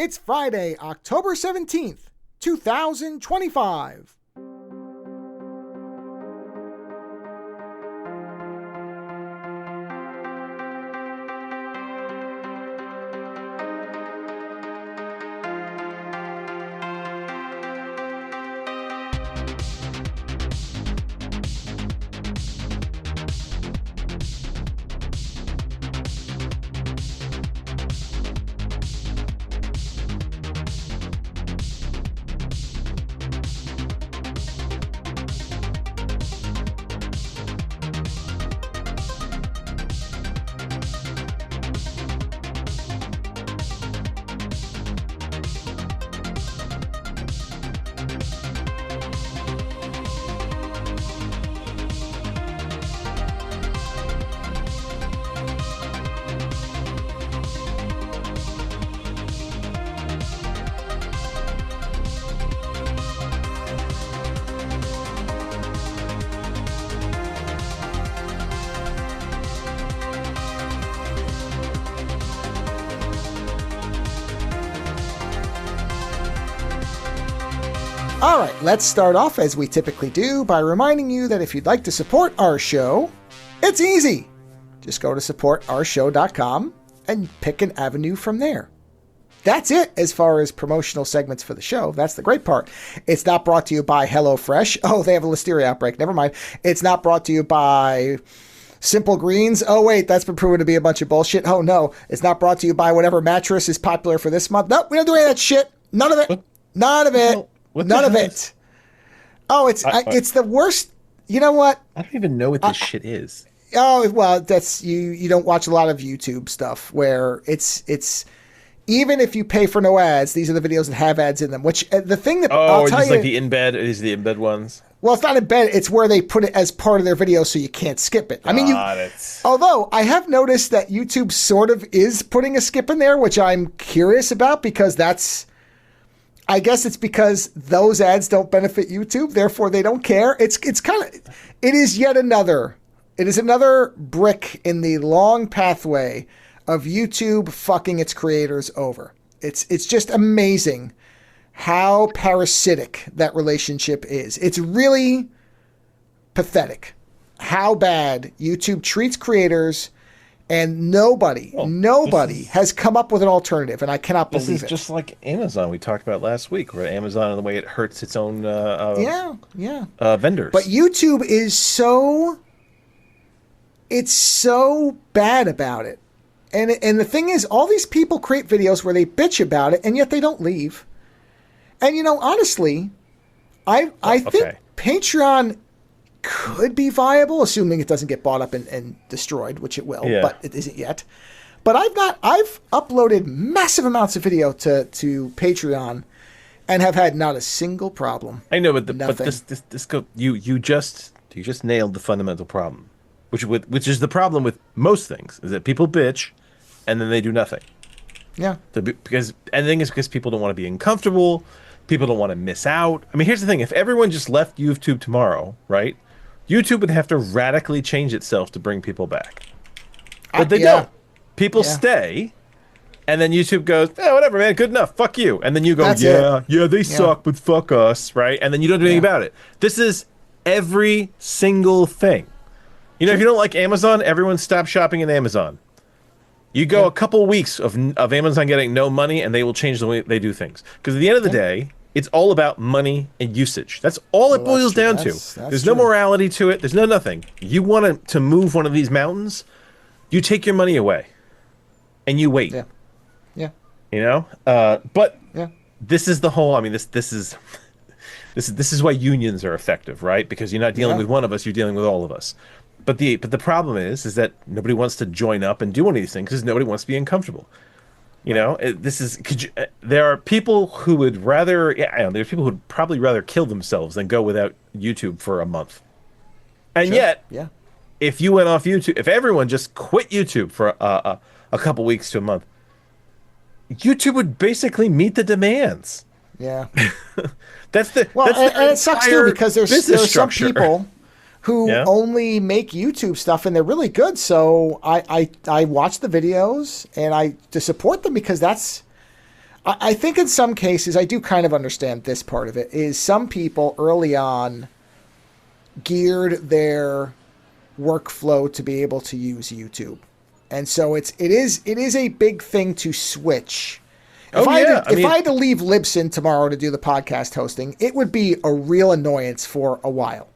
It's Friday, October 17th, 2025. All right, let's start off as we typically do by reminding you that if you'd like to support our show, it's easy. Just go to supportourshow.com and pick an avenue from there. That's it as far as promotional segments for the show. That's the great part. It's not brought to you by HelloFresh. Oh, they have a listeria outbreak. Never mind. It's not brought to you by Simple Greens. Oh, wait, that's been proven to be a bunch of bullshit. Oh, no. It's not brought to you by whatever mattress is popular for this month. No, we don't do any of that shit. None of it. What? None of it. None of it. Is... Oh, it's the worst. You know what? I don't even know what this shit is. Oh, well, that's you don't watch a lot of YouTube stuff where it's even if you pay for no ads, these are the videos that have ads in them, which the thing that I'll tell you, like the embed, these are the embed ones. Well, it's not embed, it's where they put it as part of their video so you can't skip it. I mean, although I have noticed that YouTube sort of is putting a skip in there, which I'm curious about because I guess it's because those ads don't benefit YouTube, therefore they don't care. It is another brick in the long pathway of YouTube fucking its creators over. It's just amazing how parasitic that relationship is. It's really pathetic how bad YouTube treats creators. And nobody has come up with an alternative, and I cannot believe it. This is just like Amazon we talked about last week, where Amazon and the way it hurts its own vendors. But YouTube is so bad about it. And the thing is, all these people create videos where they bitch about it, and yet they don't leave. And, honestly, I think Patreon could be viable, assuming it doesn't get bought up and destroyed, which it will, but it isn't yet. But I've uploaded massive amounts of video to Patreon and have had not a single problem. I know, but you just nailed the fundamental problem, which is the problem with most things, is that people bitch and then they do nothing. Yeah. Because people don't want to be uncomfortable. People don't want to miss out. I mean, here's the thing. If everyone just left YouTube tomorrow, right? YouTube would have to radically change itself to bring people back. But they don't. People stay, and then YouTube goes, whatever, man, good enough, fuck you. And then you go, they suck, but fuck us, right? And then you don't do anything about it. This is every single thing. If you don't like Amazon, everyone stop shopping in Amazon. You go a couple weeks of Amazon getting no money, and they will change the way they do things. Because at the end of the day, it's all about money and usage. That's all it boils down to. There's no morality to it. There's no nothing. You want to move one of these mountains, you take your money away, and you wait. Yeah. But this is the whole. I mean, this is why unions are effective, right? Because you're not dealing with one of us. You're dealing with all of us. But the problem is that nobody wants to join up and do one of these things because nobody wants to be uncomfortable. There are people who would rather, there's people who would probably rather kill themselves than go without YouTube for a month. And yet, if you went off YouTube, if everyone just quit YouTube for a couple weeks to a month, YouTube would basically meet the demands. Yeah. And it sucks too because there's some people who only make YouTube stuff and they're really good. So I watch the videos and to support them because I think in some cases, I do kind of understand this part of it, is some people early on geared their workflow to be able to use YouTube. And so it is a big thing to switch. If I had to leave Libsyn tomorrow to do the podcast hosting, it would be a real annoyance for a while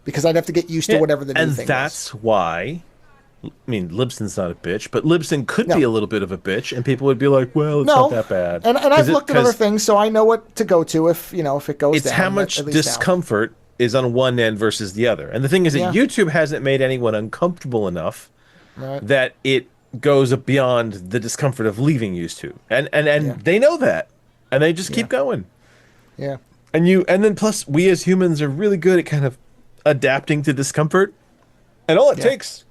because I'd have to get used to whatever the new thing was. And that's why, I mean, Libsyn's not a bitch, but Libsyn could be a little bit of a bitch, and people would be like, well, it's not that bad. And I've looked at other things, so I know what to go to if it goes down. It's how much discomfort is on one end versus the other. And the thing is that YouTube hasn't made anyone uncomfortable enough that it goes beyond the discomfort of leaving YouTube. And they know that. And they just keep going. Yeah. And then plus we as humans are really good at kind of adapting to discomfort. And all it takes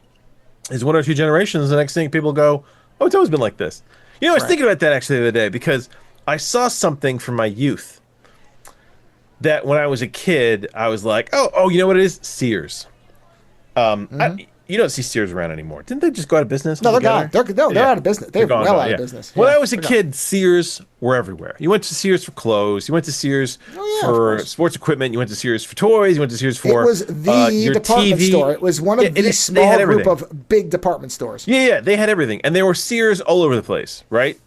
is 1 or 2 generations. The next thing people go, oh, it's always been like this. I was thinking about that actually the other day because I saw something from my youth that when I was a kid, I was like, oh, you know what it is? Sears. You don't see Sears around anymore. Didn't they just go out of business? No, they're gone. They're out of business. They're well out of business. When I was a kid, Sears were everywhere. You went to Sears for clothes. You went to Sears for sports equipment. You went to Sears for toys. You went to Sears for It was the department TV. store. It was one of the small group of big department stores. Yeah, they had everything. And there were Sears all over the place, right?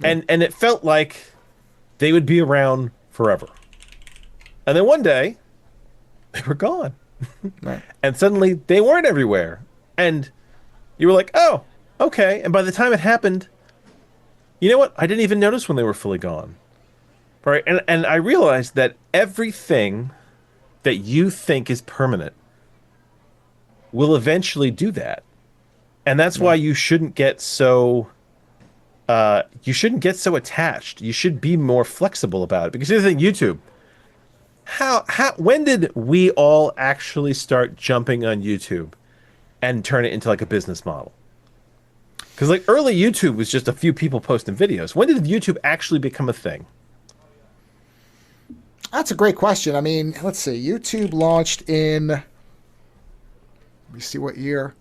And it felt like they would be around forever. And then one day, they were gone. Right. And suddenly they weren't everywhere. And you were like, oh, okay. And by the time it happened, you know what? I didn't even notice when they were fully gone. Right? And I realized that everything that you think is permanent will eventually do that. And that's why you shouldn't get so attached. You should be more flexible about it. Because here's the thing, YouTube. When did we all actually start jumping on YouTube and turn it into like a business model? Because like early YouTube was just a few people posting videos. When did YouTube actually become a thing? That's a great question. I mean, let's see. YouTube launched in, let me see what year.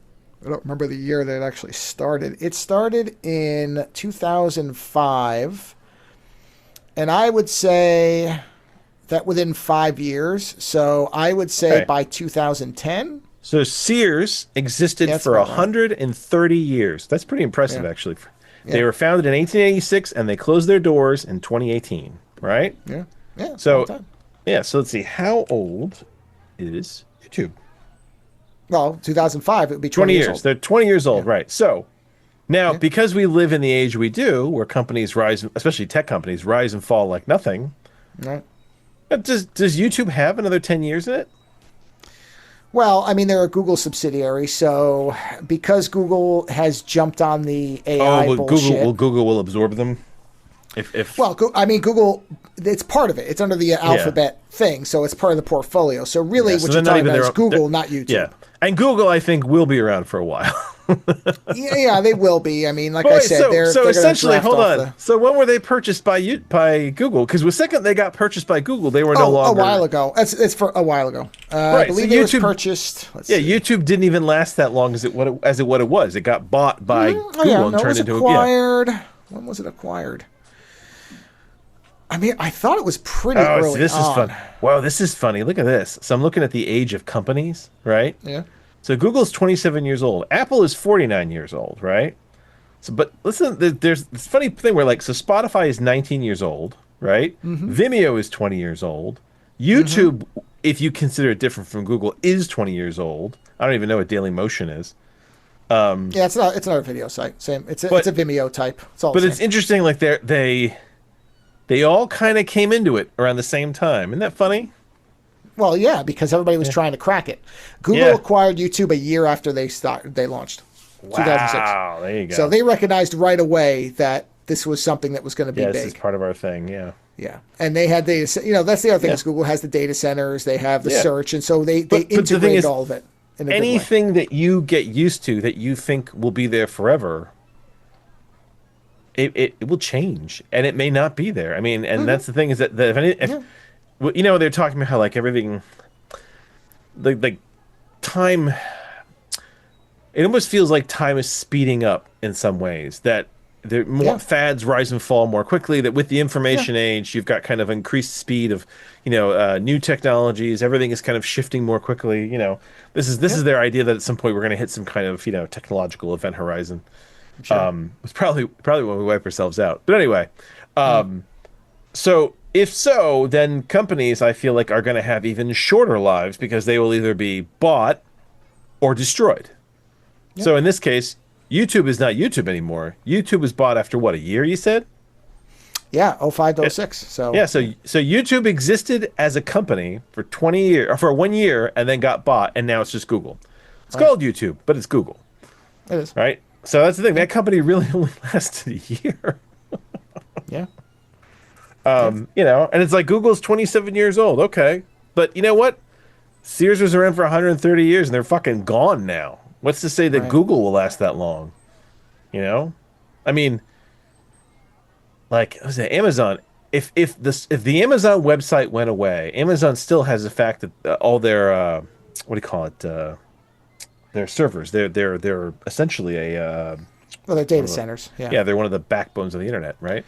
I don't remember the year that it actually started. It started in 2005. And I would say that within 5 years. So I would say by 2010. So Sears existed for 130 years. That's pretty impressive, actually. They were founded in 1886, and they closed their doors in 2018, right? Yeah. So, so let's see. How old is YouTube? Well, 2005, it would be 20 years old. They're 20 years old, right. So now, because we live in the age we do, where companies rise, especially tech companies, rise and fall like nothing, right. Does YouTube have another 10 years in it? Well, I mean, they're a Google subsidiary, so because Google has jumped on the AI bullshit... Google will absorb them? Well, I mean, Google, it's part of it. It's under the Alphabet thing, so it's part of the portfolio. So really what you're talking about is Google, not YouTube. Yeah, and Google, I think, will be around for a while. yeah, they will be. I mean, like I said, they're essentially, hold on. So when were they purchased by Google? Because the second they got purchased by Google, they were no longer... a while ago. It's for a while ago. Right, I believe it was purchased... YouTube didn't even last that long as what it was. It got bought by Google and turned into... acquired. When was it acquired? I mean, I thought it was pretty early this is fun. Wow, this is funny. Look at this. So I'm looking at the age of companies, right? Yeah. So Google's 27 years old. Apple is 49 years old, right? So, but listen, there's this funny thing where, like, so Spotify is 19 years old, right? Mm-hmm. Vimeo is 20 years old. YouTube, if you consider it different from Google, is 20 years old. I don't even know what Dailymotion is. Yeah, it's not a video site. Same. It's a Vimeo type. It's all. But it's interesting. Like they all kind of came into it around the same time. Isn't that funny? Well, yeah, because everybody was trying to crack it. Google acquired YouTube a year after they launched. Wow, 2006. There you go. So they recognized right away that this was something that was going to be big. This is part of our thing, yeah. Yeah, and they had data. That's the other thing is Google has the data centers. They have the search, and so they integrate all of it. In anything that you get used to that you think will be there forever, it will change, and it may not be there. I mean, and that's the thing is that they're talking about how like everything, like time. It almost feels like time is speeding up in some ways. That fads rise and fall more quickly. That with the information age, you've got kind of increased speed of, new technologies. Everything is kind of shifting more quickly. This is their idea that at some point we're going to hit some kind of technological event horizon. Sure. It's probably when we wipe ourselves out. But anyway, so if so, then companies I feel like are going to have even shorter lives because they will either be bought or destroyed. Yep. So in this case, YouTube is not YouTube anymore. YouTube was bought after what, a year, you said? Yeah, 05 to 06. So YouTube existed as a company for 20 years, or for 1 year, and then got bought, and now it's just Google. It's called YouTube, but it's Google. It is. Right? So that's the thing. That company really only lasted a year. Yeah. And it's like Google's 27 years old. Okay. But you know what? Sears was around for 130 years, and they're fucking gone now. What's to say that Google will last that long? I mean, like, what was it, Amazon? If the Amazon website went away, Amazon still has the fact that all their what do you call it? Their servers. They're essentially a they're data centers. Yeah, they're one of the backbones of the internet, right?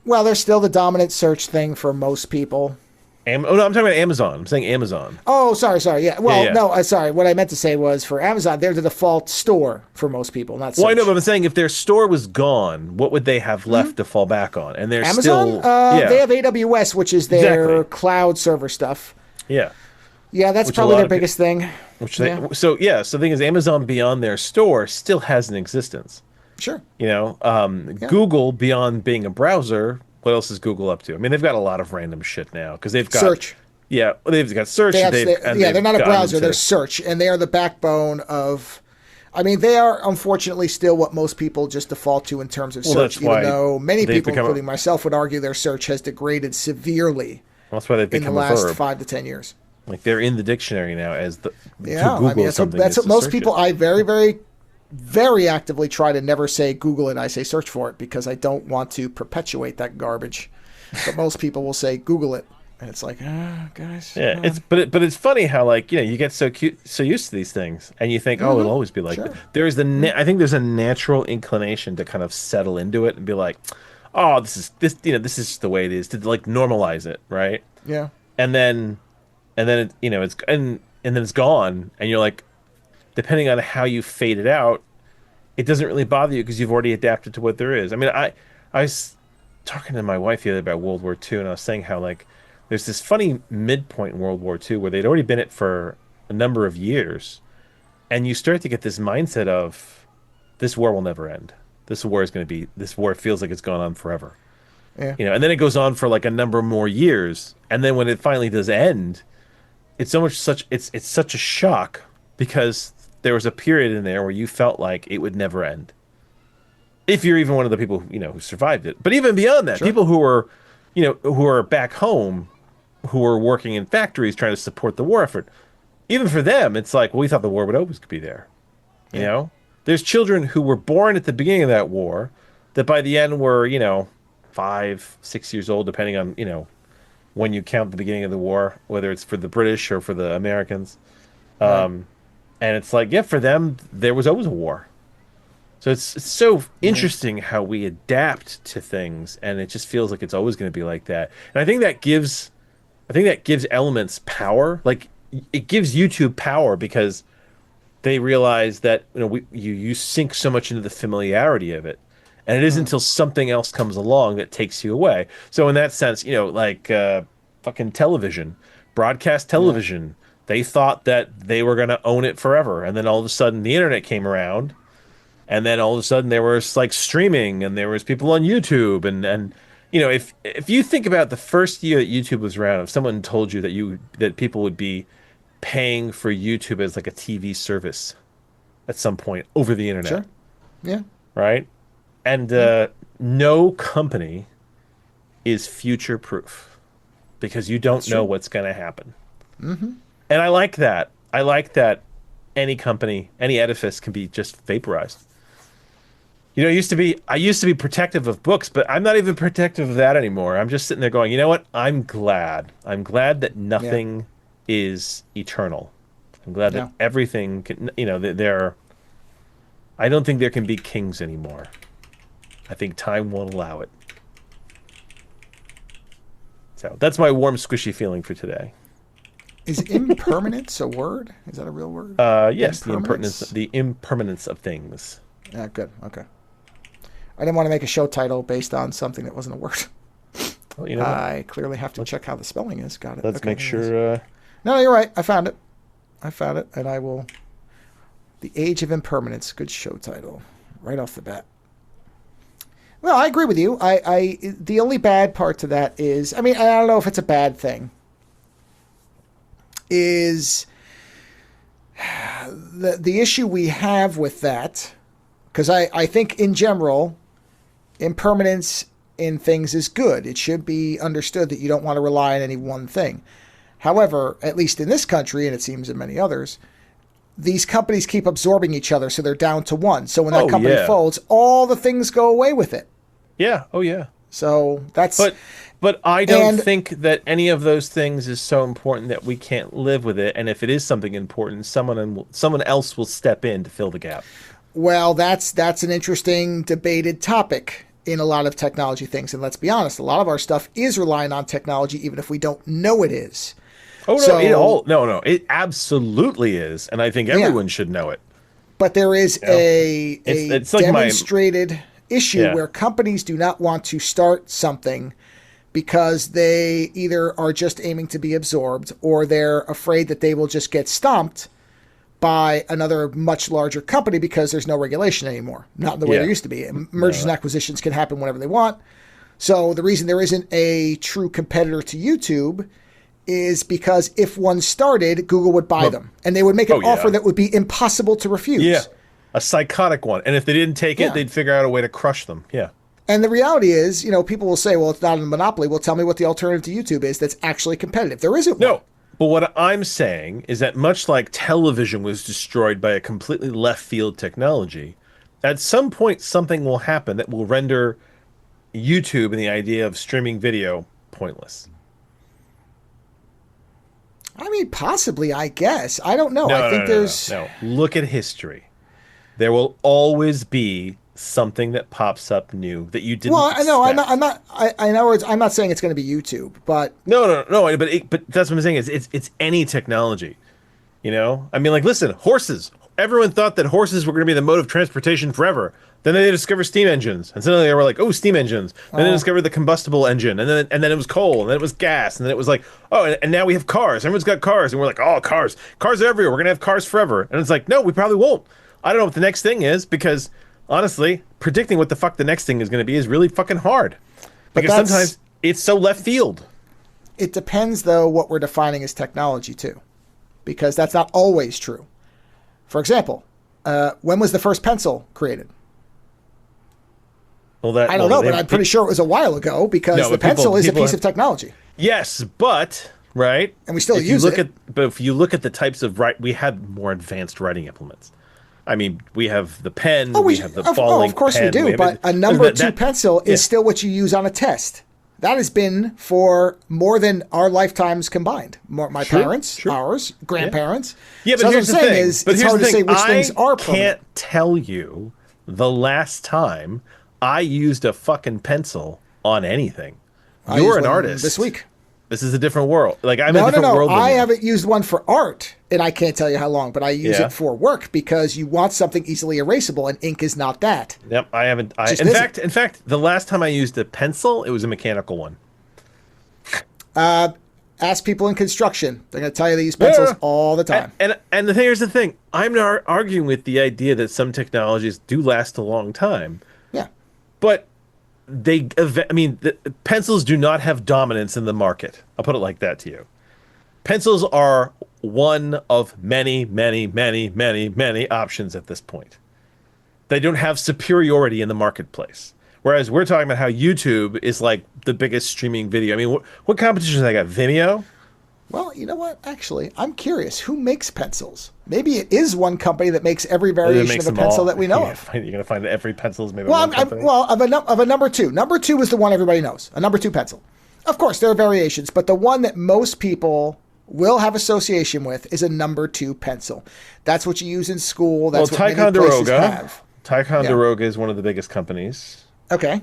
Well, they're still the dominant search thing for most people. I'm talking about Amazon. I'm saying Amazon. Oh, sorry. Yeah. Well, no, sorry. What I meant to say was for Amazon, they're the default store for most people, not search. Well, I know, but I'm saying if their store was gone, what would they have left to fall back on? And they're Amazon? They have AWS, which is their cloud server stuff. Yeah. Yeah, that's probably their biggest thing. So the thing is, Amazon beyond their store still has an existence. Sure. Google beyond being a browser. What else is Google up to? I mean, they've got a lot of random shit now because they've got search. Yeah, they've got search. They're not a browser; they're search, and they are the backbone of. I mean, they are unfortunately still what most people just default to in terms of search, even though many people, including myself, would argue their search has degraded severely. That's why they've become in the last 5 to 10 years. Like they're in the dictionary now as the I mean, that's what most people. I very, very, very actively try to never say Google it. I say search for it because I don't want to perpetuate that garbage. But most people will say Google it, and it's like, guys. Yeah, it's funny how you get so used to these things, and you think, it'll always be like that. There's I think there's a natural inclination to kind of settle into it and be like, oh, this is just the way it is, to like normalize it, right? Yeah. And then it's gone, and you're like, depending on how you fade it out, it doesn't really bother you because you've already adapted to what there is. I mean, I was talking to my wife the other day about World War II, and I was saying how there's this funny midpoint in World War II where they'd already been it for a number of years, and you start to get this mindset of this war will never end. This war feels like it's gone on forever. Yeah. And then it goes on for like a number more years, and then when it finally does end, it's such a shock because there was a period in there where you felt like it would never end. If you're even one of the people who survived it, but even beyond that, people who are back home, who are working in factories trying to support the war effort, even for them, it's like, well, we thought the war would always be there. There's children who were born at the beginning of that war that by the end were 5, 6 years old, depending on when you count the beginning of the war, whether it's for the British or for the Americans. And it's like, for them, there was always a war. So it's so interesting how we adapt to things, and it just feels like it's always going to be like that. And I think that gives Elements power. Like, it gives YouTube power because they realize that you sink so much into the familiarity of it, and it isn't until something else comes along that takes you away. So in that sense, fucking television, broadcast television. They thought that they were going to own it forever. And then all of a sudden the internet came around. And then all of a sudden there was like streaming, and there was people on YouTube. And if you think about the first year that YouTube was around, if someone told you that people would be paying for YouTube as like a TV service at some point over the internet. Sure. Yeah. Right? And no company is future proof because you don't know what's going to happen. Mm-hmm. And I like that. I like that any company, any edifice can be just vaporized. I used to be protective of books, but I'm not even protective of that anymore. I'm just sitting there going, you know what? I'm glad that nothing is eternal. I'm glad that everything can, I don't think there can be kings anymore. I think time won't allow it. So that's my warm, squishy feeling for today. Is impermanence a word? Is that a real word? Yes, the impermanence of things. Yeah, good. Okay. I didn't want to make a show title based on something that wasn't a word. Well, you know what? I clearly have to check how the spelling is. Got it. Let's make sure. No, you're right. I found it, and I will. The Age of Impermanence. Good show title, right off the bat. Well, I agree with you. The only bad part to that is, I mean, I don't know if it's a bad thing. Is the issue we have with that, because I think in general, impermanence in things is good. It should be understood that you don't want to rely on any one thing. However, at least in this country, and it seems in many others, these companies keep absorbing each other, so they're down to one. So when that company folds, all the things go away with it. Yeah. Oh, yeah. So that's... But I don't think that any of those things is so important that we can't live with it. And if it is something important, someone else will step in to fill the gap. Well, that's an interesting debated topic in a lot of technology things. And let's be honest, a lot of our stuff is relying on technology, even if we don't know it is. Oh, no, so, it absolutely is. And I think everyone should know it. But there is it's like demonstrated issue where companies do not want to start something because they either are just aiming to be absorbed or they're afraid that they will just get stomped by another much larger company because there's no regulation anymore. Not in the way there used to be. Mergers and acquisitions can happen whenever they want. So the reason there isn't a true competitor to YouTube is because if one started, Google would buy them. And they would make an offer that would be impossible to refuse. Yeah, a psychotic one. And if they didn't take it, they'd figure out a way to crush them. Yeah. And the reality is, people will say, well, it's not a monopoly. Well, tell me what the alternative to YouTube is that's actually competitive. There isn't one. No, but what I'm saying is that much like television was destroyed by a completely left field technology, at some point something will happen that will render YouTube and the idea of streaming video pointless. I mean, possibly, I guess. I don't know. I think there's... No, look at history. There will always be something that pops up new that you didn't expect. Well, I'm not saying it's going to be YouTube, but... No, but that's what I'm saying is it's any technology, I mean, like, listen, horses. Everyone thought that horses were going to be the mode of transportation forever. Then they discovered steam engines, and suddenly they were like, "Oh, steam engines." And then they discovered the combustible engine, and then it was coal, and then it was gas, and then it was like, "Oh, and now we have cars. Everyone's got cars," and we're like, "Oh, cars are everywhere. We're gonna have cars forever." And it's like, no, we probably won't. I don't know what the next thing is because honestly, predicting what the fuck the next thing is going to be is really fucking hard because sometimes it's so left field. It depends, though, what we're defining as technology too, because that's not always true. For example, when was the first pencil created? Well, I don't know, but I'm pretty sure it was a while ago because the pencil is a piece of technology. Yes, but right, and we still use it. But if you look at the types of we had more advanced writing implements. I mean, we have the pen, we have the ball length pen. Of course we do, but a number 2 pencil is still what you use on a test. That has been for more than our lifetimes combined. My parents, ours, grandparents. Yeah, but here's the thing. It's hard to say which things are permanent. I can't tell you the last time I used a fucking pencil on anything. You're an artist. This week. This is a different world. Like I'm in a different world. I haven't used one for art, and I can't tell you how long, but I use it for work because you want something easily erasable, and ink is not that. Yep, I haven't. In fact, the last time I used a pencil, it was a mechanical one. Ask people in construction; they're going to tell you they use pencils all the time. And here's the thing: I'm not arguing with the idea that some technologies do last a long time. Yeah, but pencils do not have dominance in the market. I'll put it like that to you. Pencils are one of many, many, many, many, many options at this point. They don't have superiority in the marketplace. Whereas we're talking about how YouTube is like the biggest streaming video. I mean, what competitions they got? Vimeo? Well, you know what? Actually, I'm curious. Who makes pencils? Maybe it is one company that makes every variation of a pencil that we know of. You're going to find that every pencil is made by one company? Of a number 2. Number 2 is the one everybody knows. A number 2 pencil. Of course, there are variations, but the one that most people will have association with is a number 2 pencil. That's what you use in school. That's what many places have. Ticonderoga is one of the biggest companies. Okay.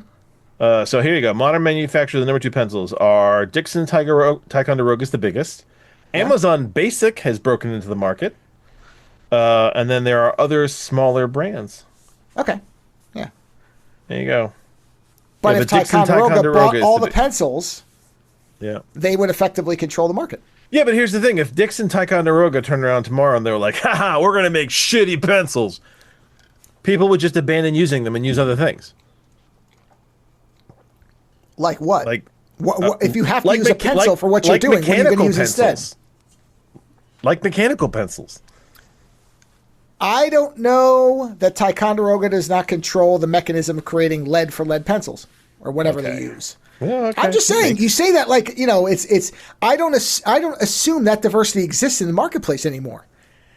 So here you go. Modern manufacturers, the number 2 pencils are Dixon, Ticonderoga is the biggest. Yeah. Amazon Basic has broken into the market. And then there are other smaller brands. Okay. Yeah. There you go. But yeah, if Ticonderoga bought all the pencils, yeah, they would effectively control the market. Yeah, but here's the thing. If Dixon Ticonderoga turned around tomorrow and they were like, haha, we're going to make shitty pencils, people would just abandon using them and use other things. Like what? Like what if you have to use a pencil for what you're doing, what are you going to use instead? Like mechanical pencils. I don't know that Ticonderoga does not control the mechanism of creating lead for lead pencils or whatever they use. Yeah, okay. I'm just saying, you say that like, it's I don't assume that diversity exists in the marketplace anymore.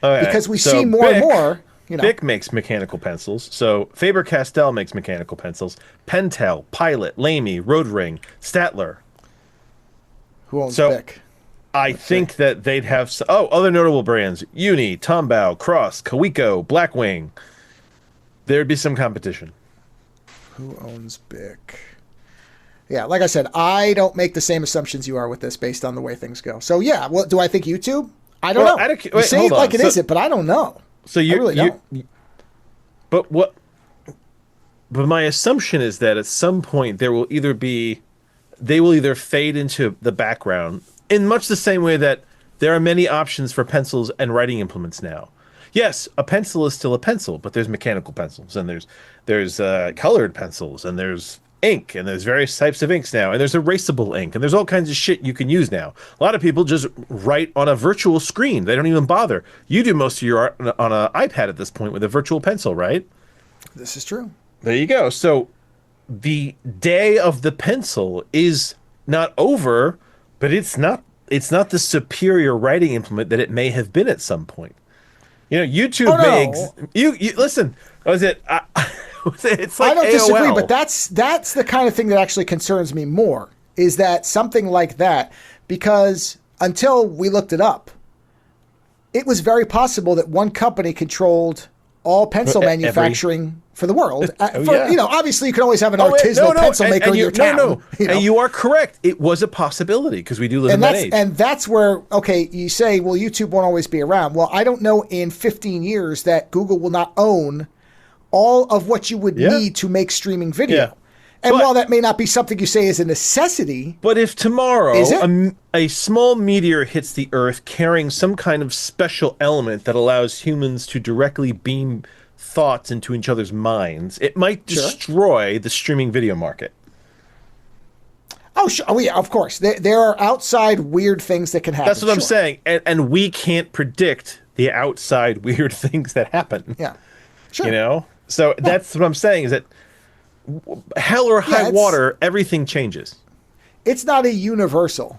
Because we see more and more, Bic makes mechanical pencils. So Faber-Castell makes mechanical pencils. Pentel, Pilot, Lamy, Roadring, Statler. Who owns Bic? I think that they'd have other notable brands: Uni, Tombow, Cross, Kaweco, Blackwing. There'd be some competition. Who owns Bic? Yeah, like I said, I don't make the same assumptions you are with this based on the way things go. So yeah, well, do I think YouTube? I don't know. You say it like it isn't, but I don't know. So you really don't. But what? But my assumption is that at some point they will either fade into the background in much the same way that there are many options for pencils and writing implements now. Yes, a pencil is still a pencil, but there's mechanical pencils and there's colored pencils and there's ink and there's various types of inks now and there's erasable ink and there's all kinds of shit you can use now. A lot of people just write on a virtual screen. They don't even bother. You do most of your art on an iPad at this point with a virtual pencil, right? This is true. There you go. So the day of the pencil is not over, but it's not the superior writing implement that it may have been at some point. YouTube you listen. Was it? It's like I don't AOL. disagree, but that's the kind of thing that actually concerns me more. Is that something like that? Because until we looked it up, it was very possible that one company controlled all pencil manufacturing for the world. Obviously you can always have an artisanal pencil maker in your town. And you are correct. It was a possibility because we do live in that age. And that's where, you say, well, YouTube won't always be around. Well, I don't know in 15 years that Google will not own all of what you would need to make streaming video. Yeah. And while that may not be something you say is a necessity. But if tomorrow a small meteor hits the Earth carrying some kind of special element that allows humans to directly beam thoughts into each other's minds, it might destroy the streaming video market. Oh, sure. Oh, yeah, of course. There are outside weird things that can happen. That's what I'm saying. And we can't predict the outside weird things that happen. Yeah. Sure. So that's what I'm saying is that hell or high water, everything changes. It's not a universal.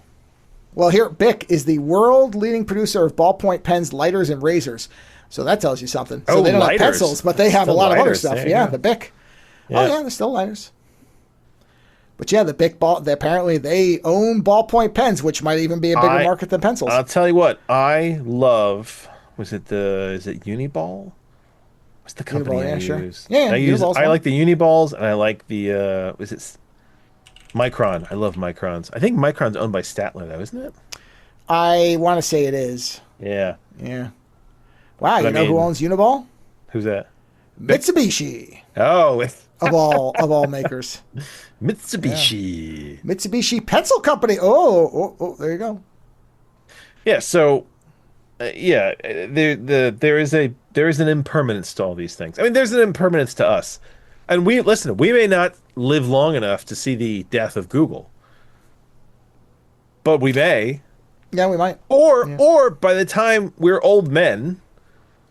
Well, here, Bic is the world leading producer of ballpoint pens, lighters, and razors. So that tells you something. So they don't have pencils, but they have a lot of other stuff. Yeah, the Bic. Yeah. Oh, yeah, they're still lighters. But yeah, the Bic apparently they own ballpoint pens, which might even be a bigger market than pencils. I'll tell you what, I love, is it Uniball? What's the company Uniball, I sure. use? Yeah, I like the Uniballs, and I like the was it Micron? I love Microns. I think Micron's owned by Statler, though, isn't it? I want to say it is. Yeah. Yeah. Wow, you know who owns Uniball? Who's that? Mitsubishi. Oh, of all makers. Mitsubishi. Yeah. Mitsubishi Pencil Company. Oh, there you go. Yeah. So, there is an impermanence to all these things. I mean, there's an impermanence to us, and we may not live long enough to see the death of Google, but we may. Yeah, we might. Or by the time we're old men,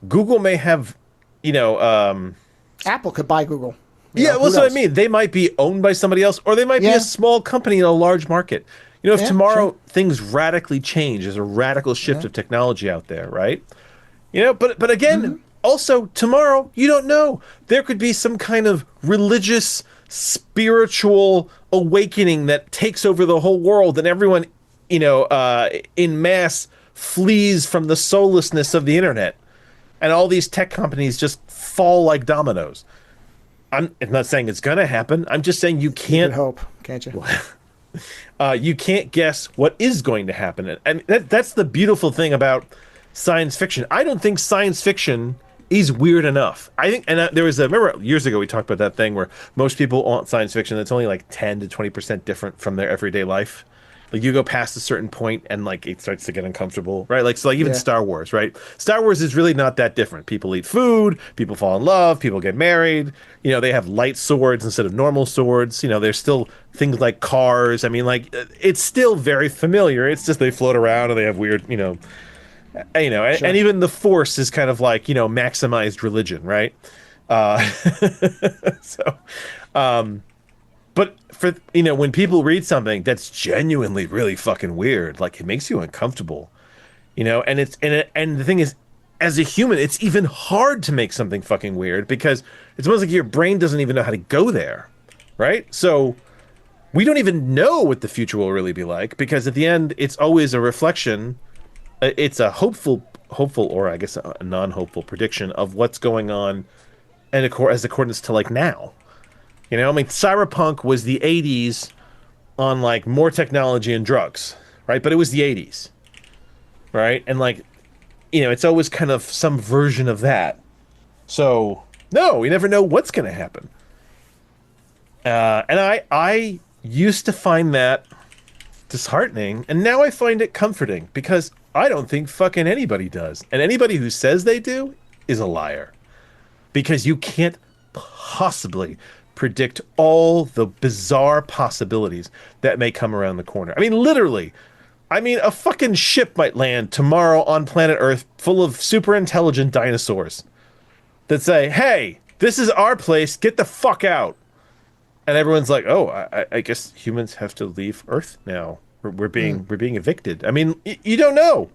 Google may have, Apple could buy Google. That's what I mean. They might be owned by somebody else, or they might be a small company in a large market. If tomorrow things radically change, there's a radical shift of technology out there, right? But again, also tomorrow, you don't know. There could be some kind of religious, spiritual awakening that takes over the whole world, and everyone, in mass flees from the soullessness of the internet, and all these tech companies just fall like dominoes. I'm not saying it's gonna happen. I'm just saying you You can't can hope, can't you? you can't guess what is going to happen. And that's the beautiful thing about science fiction. I don't think science fiction is weird enough. I think, and there was remember years ago we talked about that thing where most people want science fiction that's only like 10 to 20% different from their everyday life. Like you go past a certain point and like it starts to get uncomfortable, right? Like so, like even Yeah. Star Wars, right? Star Wars is really not that different. People eat food, people fall in love, people get married. You know, they have light swords instead of normal swords. You know, there's still things like cars. I mean, like it's still very familiar. It's just they float around and they have weird, Sure. and even the Force is kind of like maximized religion, right? Uh, so. But for when people read something that's genuinely really fucking weird, like it makes you uncomfortable, and the thing is, as a human, it's even hard to make something fucking weird because it's almost like your brain doesn't even know how to go there, right? So we don't even know what the future will really be like because at the end, it's always a reflection. It's a hopeful, or I guess a non-hopeful prediction of what's going on, and as accordance to like now. I mean, cyberpunk was the 80s on like more technology and drugs, right? But it was the 80s, right? And like, it's always kind of some version of that. So, no, we never know what's going to happen. And I used to find that disheartening, and now I find it comforting because I don't think fucking anybody does. And anybody who says they do is a liar. Because you can't possibly predict all the bizarre possibilities that may come around the corner. I mean, literally. I mean, a fucking ship might land tomorrow on planet Earth full of super intelligent dinosaurs that say, hey, this is our place, get the fuck out. And everyone's like, oh, I guess humans have to leave Earth now. We're being evicted. I mean, you don't know.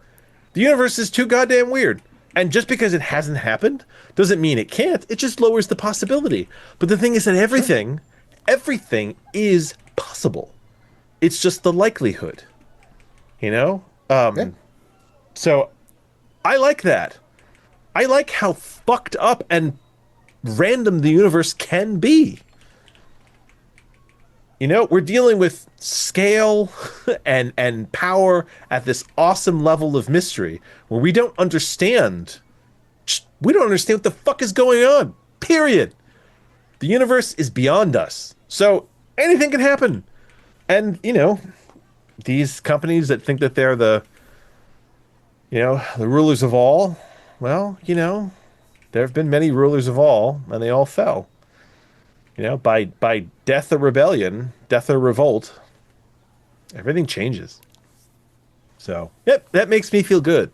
The universe is too goddamn weird. And just because it hasn't happened doesn't mean it can't. It just lowers the possibility. But the thing is that everything is possible. It's just the likelihood. Yeah. So I like that. I like how fucked up and random the universe can be. We're dealing with scale and power at this awesome level of mystery where we don't understand. We don't understand what the fuck is going on. Period. The universe is beyond us. So anything can happen. And, these companies that think that they're the rulers of all, well, there have been many rulers of all and they all fell. By death or rebellion, death or revolt, everything changes. So, yep, that makes me feel good.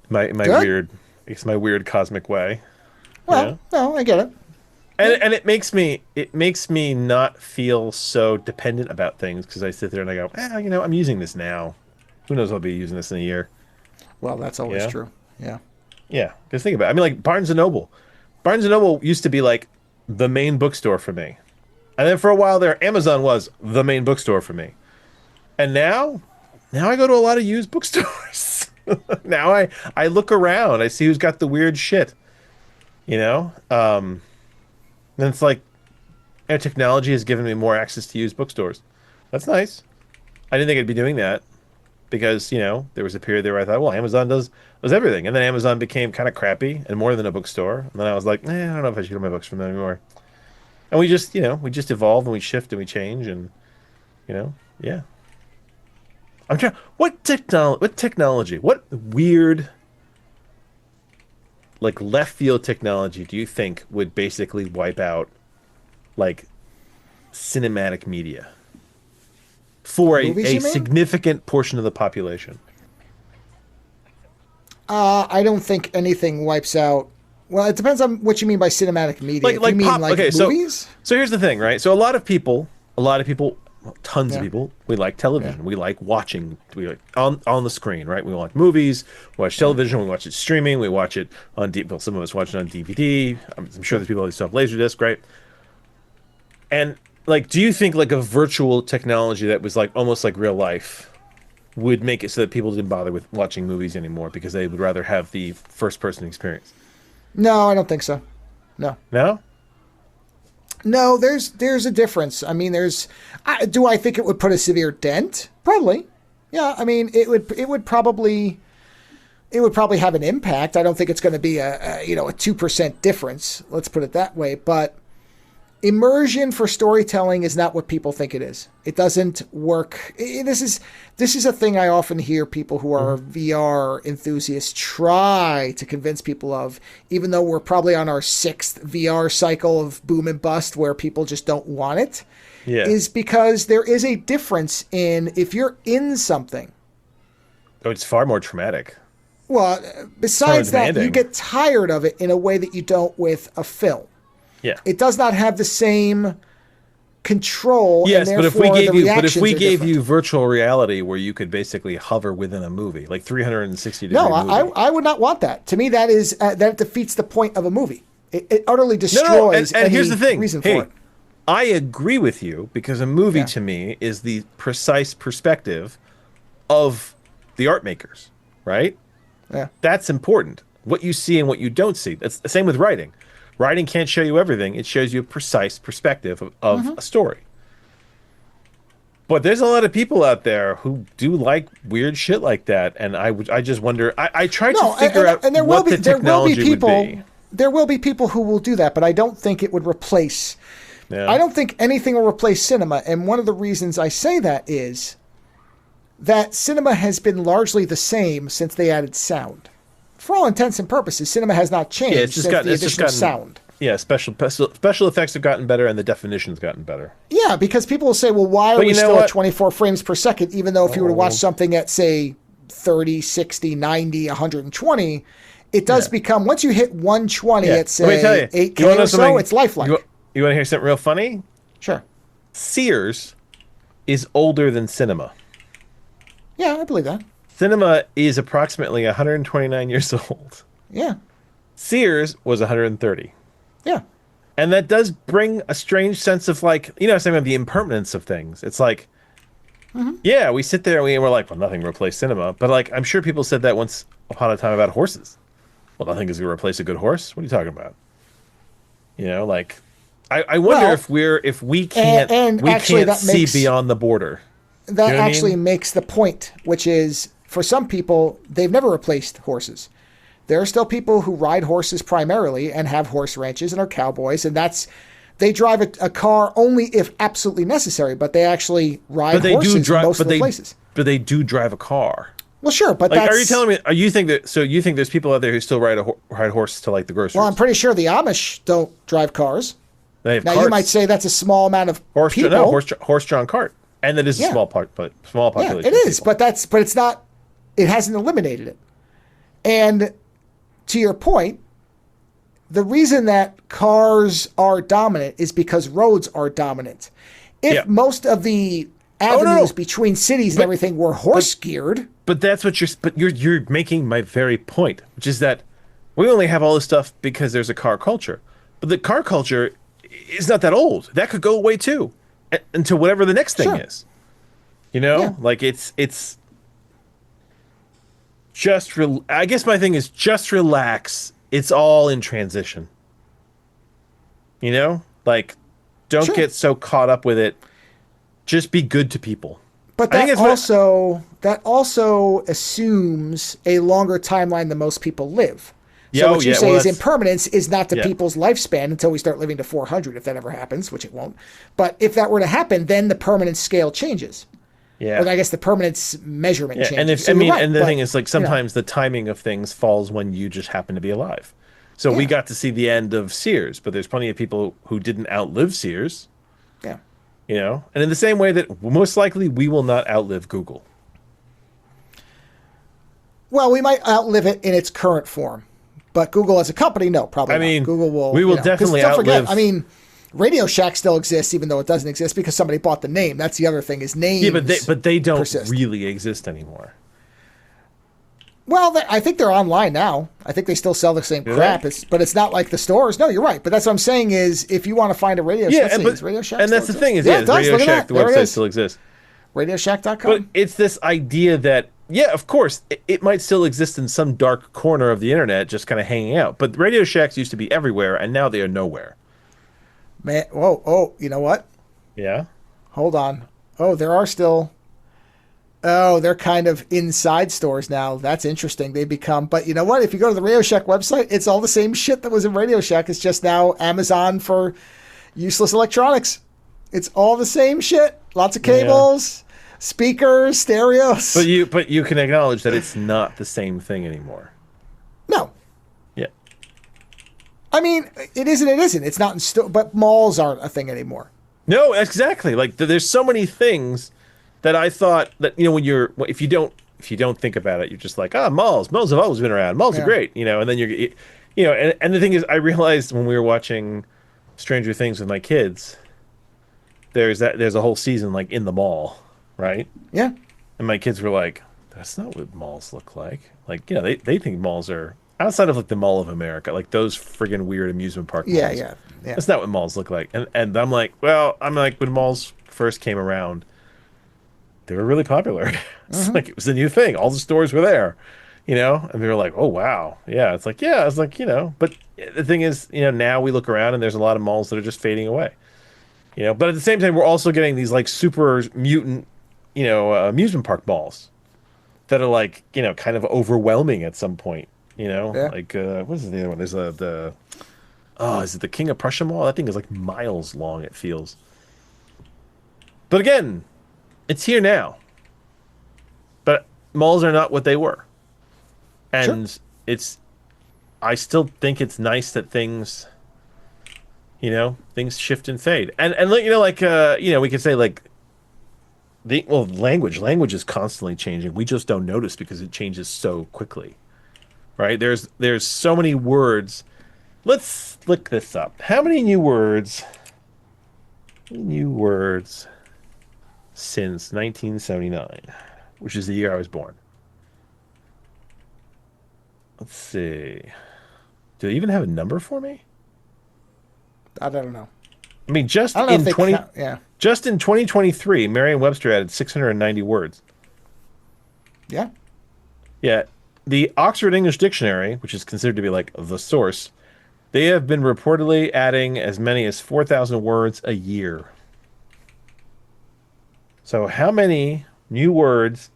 my Good. my weird cosmic way. Well, no, I get it. And it makes me not feel so dependent about things because I sit there and I go, I'm using this now. Who knows? I'll be using this in a year. Well, that's always true. Yeah. Yeah, because think about it. I mean, like Barnes and Noble. Barnes and Noble used to be like the main bookstore for me. And then for a while there, Amazon was the main bookstore for me. And now I go to a lot of used bookstores. Now I look around. I see who's got the weird shit. And it's like technology has given me more access to used bookstores. That's nice. I didn't think I'd be doing that. Because, there was a period there where I thought, well, Amazon does everything. And then Amazon became kind of crappy and more than a bookstore. And then I was like, I don't know if I should get my books from them anymore. And we just evolve and we shift and we change and, yeah. I'm trying, what technology, what weird, like left field technology do you think would basically wipe out, like, cinematic media? For a significant portion of the population. I don't think anything wipes out. Well, it depends on what you mean by cinematic media. Like you mean pop. like Okay, movies? So here's the thing, right? So a lot of people, tons of people, we like television. We like watching. We like on the screen, right? We watch movies, we watch television, we watch it streaming, we watch it on well, some of us watch it on DVD. I'm sure there's people that still have Laserdisc, right? And like, do you think like a virtual technology that was like almost like real life would make it so that people didn't bother with watching movies anymore because they would rather have the first person experience? No, I don't think so. No. No? No, there's a difference. I mean, do I think it would put a severe dent? Probably. Yeah, I mean, it would probably have an impact. I don't think it's going to be a 2% difference. Let's put it that way. But immersion for storytelling is not what people think it is. It doesn't work. This is a thing I often hear people who are VR enthusiasts try to convince people of, even though we're probably on our 6th VR cycle of boom and bust where people just don't want it. Yeah. Is because there is a difference in if you're in something. Oh, it's far more traumatic. Well, besides that, you get tired of it in a way that you don't with a film. Yeah. It does not have the same control. Yes, but if we gave you virtual reality where you could basically hover within a movie, like 360 degree movie. No, I would not want that. To me, that defeats the point of a movie. It utterly destroys and here's the thing. Reason for it. I agree with you because a movie to me is the precise perspective of the art makers, right? Yeah. That's important. What you see and what you don't see. That's the same with writing. Writing can't show you everything. It shows you a precise perspective of a story. But there's a lot of people out there who do like weird shit like that, and I just wonder. I try to figure out what the technology would be. There will be people who will do that, but I don't think it would replace. Yeah. I don't think anything will replace cinema, and one of the reasons I say that is that cinema has been largely the same since they added sound. For all intents and purposes, cinema has not changed since the addition of sound. Yeah, special effects have gotten better, and the definition's gotten better. Yeah, because people will say, well, why are we still at 24 frames per second, even though if you were to watch something at, say, 30, 60, 90, 120, it does become, once you hit 120 at, say, 8K or so, it's lifelike. You want to hear something real funny? Sure. Sears is older than cinema. Yeah, I believe that. Cinema is approximately 129 years old. Yeah. Sears was 130. Yeah. And that does bring a strange sense of like, something of the impermanence of things. It's like, yeah, we sit there and we're like, well, nothing replaced cinema. But like, I'm sure people said that once upon a time about horses. Well, nothing is going to replace a good horse. What are you talking about? Like, I wonder if we can't see beyond the border. That actually makes the point, which is, for some people, they've never replaced horses. There are still people who ride horses primarily and have horse ranches and are cowboys, and they drive a car only if absolutely necessary, but they actually ride horses in most of the places. But they do drive a car. Well, sure, but like, are you telling me? You think there's people out there who still ride horses to like the groceries? Well, I'm pretty sure the Amish don't drive cars. They have now carts. You might say that's a small amount of people. No, horse-drawn cart, and that is a small population. Yeah, it is, but it's not. It hasn't eliminated it. And to your point, the reason that cars are dominant is because roads are dominant. If most of the avenues between cities and everything were horse geared, but that's what you're making my very point, which is that we only have all this stuff because there's a car culture, but the car culture is not that old. That could go away too, until whatever the next thing is. Like it's just. I guess my thing is just relax. It's all in transition. Like don't get so caught up with it. Just be good to people. But that also assumes a longer timeline than most people live. So what you say is impermanence is not the people's lifespan until we start living to 400, if that ever happens, which it won't. But if that were to happen, then the permanence scale changes. Yeah. Or I guess the permanence measurement changes. And the thing is, like, sometimes the timing of things falls when you just happen to be alive. So we got to see the end of Sears, but there's plenty of people who didn't outlive Sears. Yeah. And in the same way that most likely we will not outlive Google. Well, we might outlive it in its current form. But Google as a company, no, probably not. Google will. We will definitely outlive. Forget, Radio Shack still exists, even though it doesn't exist because somebody bought the name. That's the other thing is names. Yeah, but they don't really exist anymore. Well, I think they're online now. I think they still sell the same crap. But it's not like the stores. No, you're right. But that's what I'm saying is if you want to find a Radio Shack, is Radio Shack and that's the thing is, Radio Shack, the website still exists. RadioShack.com. But it's this idea that yeah, of course, it might still exist in some dark corner of the internet, just kind of hanging out. But Radio Shacks used to be everywhere, and now they are nowhere. Man, whoa, oh, you know what? Yeah. Hold on. Oh, there are still. Oh, they're kind of inside stores now. That's interesting. They become, but you know what? If you go to the Radio Shack website, it's all the same shit that was in Radio Shack. It's just now Amazon for useless electronics. It's all the same shit. Lots of cables, speakers, stereos. But you can acknowledge that it's not the same thing anymore. No. Yeah. I mean, it isn't. It isn't. It's not in store. But malls aren't a thing anymore. No, exactly. Like there's so many things that I thought that, you know, if you don't think about it, you're just like, malls have always been around. Malls are great, you know. And then and the thing is, I realized when we were watching Stranger Things with my kids, there's a whole season like in the mall, right? Yeah. And my kids were like, that's not what malls look like. Like, you know, they think malls are outside of like the Mall of America, like those friggin' weird amusement park malls. Yeah. That's not what malls look like. And I'm like, when malls first came around, they were really popular. It's like it was a new thing. All the stores were there, you know, and they were like, oh, wow. Yeah. It's like, yeah, it's like, you know, but the thing is, you know, now we look around and there's a lot of malls that are just fading away, you know, but at the same time, we're also getting these like super mutant, you know, amusement park malls that are like, you know, kind of overwhelming at some point, you know, like, what is the other one? There's is it the King of Prussia Mall? That thing is like miles long, it feels. But again, it's here now. But malls are not what they were. And I still think it's nice that things, you know, things shift and fade. And you know, like, you know, we could say like, language is constantly changing. We just don't notice because it changes so quickly, right? There's so many words. Let's look this up. How many new words since 1979, which is the year I was born? Let's see. Do they even have a number for me? I don't know. I mean, just in 2023, Merriam-Webster added 690 words. Yeah. Yeah. The Oxford English Dictionary, which is considered to be like the source, they have been reportedly adding as many as 4,000 words a year. So how many new words,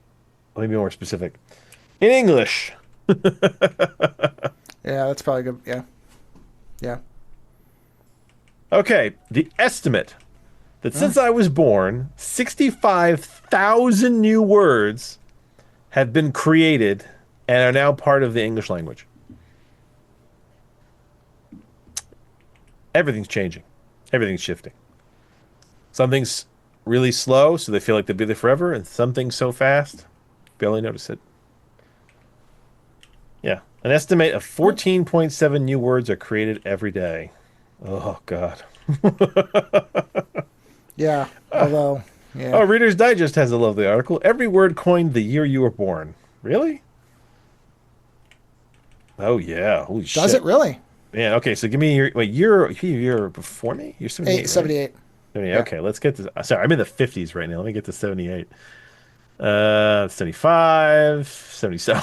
let me be more specific, in English? Yeah, that's probably good. Yeah. Yeah. Okay, the estimate that since I was born, 65,000 new words have been created and are now part of the English language. Everything's changing. Everything's shifting. Something's really slow, so they feel like they'll be there forever, and something's so fast, barely notice it. Yeah. An estimate of 14.7 new words are created every day. Oh, God. Yeah, although... Yeah. Oh, Reader's Digest has a lovely article. Every word coined the year you were born. Really? Oh, yeah. Holy shit. Does it really? Yeah, okay, so give me you're before me? You're 78, 78. Right? 78. Yeah. Okay, let's get to... Sorry, I'm in the 50s right now. Let me get to 78. 75, 77.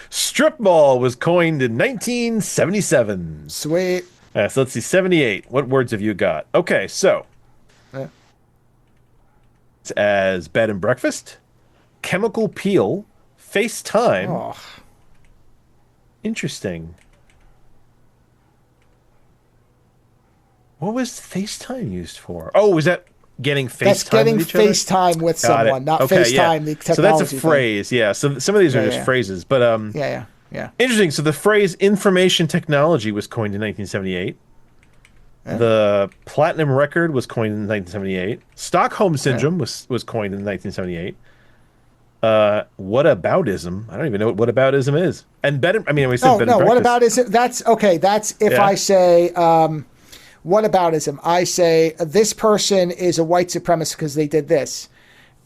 Strip mall was coined in 1977. Sweet. So let's see, 78. What words have you got? Okay, so it's as bed and breakfast, chemical peel, FaceTime. Oh. Interesting. What was FaceTime used for? Oh, was that getting FaceTime? That's getting with each other? FaceTime with someone, not okay, FaceTime, the technology. So that's a phrase, yeah. So some of these are just phrases, but yeah. Interesting. So the phrase information technology was coined in 1978. Yeah. The platinum record was coined in 1978. Stockholm syndrome was coined in 1978. Whataboutism. I don't even know what whataboutism is. And better. I mean, we said better. Whataboutism. That's okay. That's if I say whataboutism. I say this person is a white supremacist because they did this.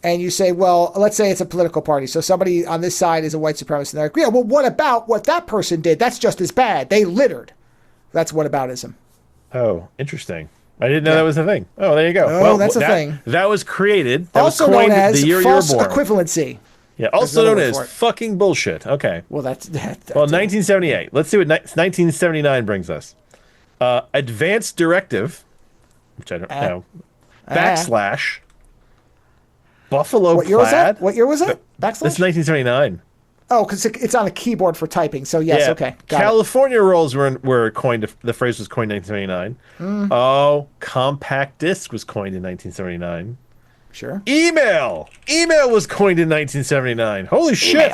And you say, well, let's say it's a political party. So somebody on this side is a white supremacist. And they're like, yeah, well, what about what that person did? That's just as bad. They littered. That's whataboutism. Oh, interesting. I didn't know that was a thing. Oh, there you go. Oh, well, that's a thing. That was created. That also was coined known as the year false you were born. equivalency. Yeah, also known as fucking bullshit. Okay. Well, that's 1978. Let's see what 1979 brings us. Advanced Directive, which I don't know. Backslash. Buffalo What year was that? What year was it? Backslash? This is 1979. Oh, because it's on a keyboard for typing. So yes, okay. California rolls were coined. The phrase was coined in 1979. Oh, compact disc was coined in 1979. Sure. Email was coined in 1979. Holy shit.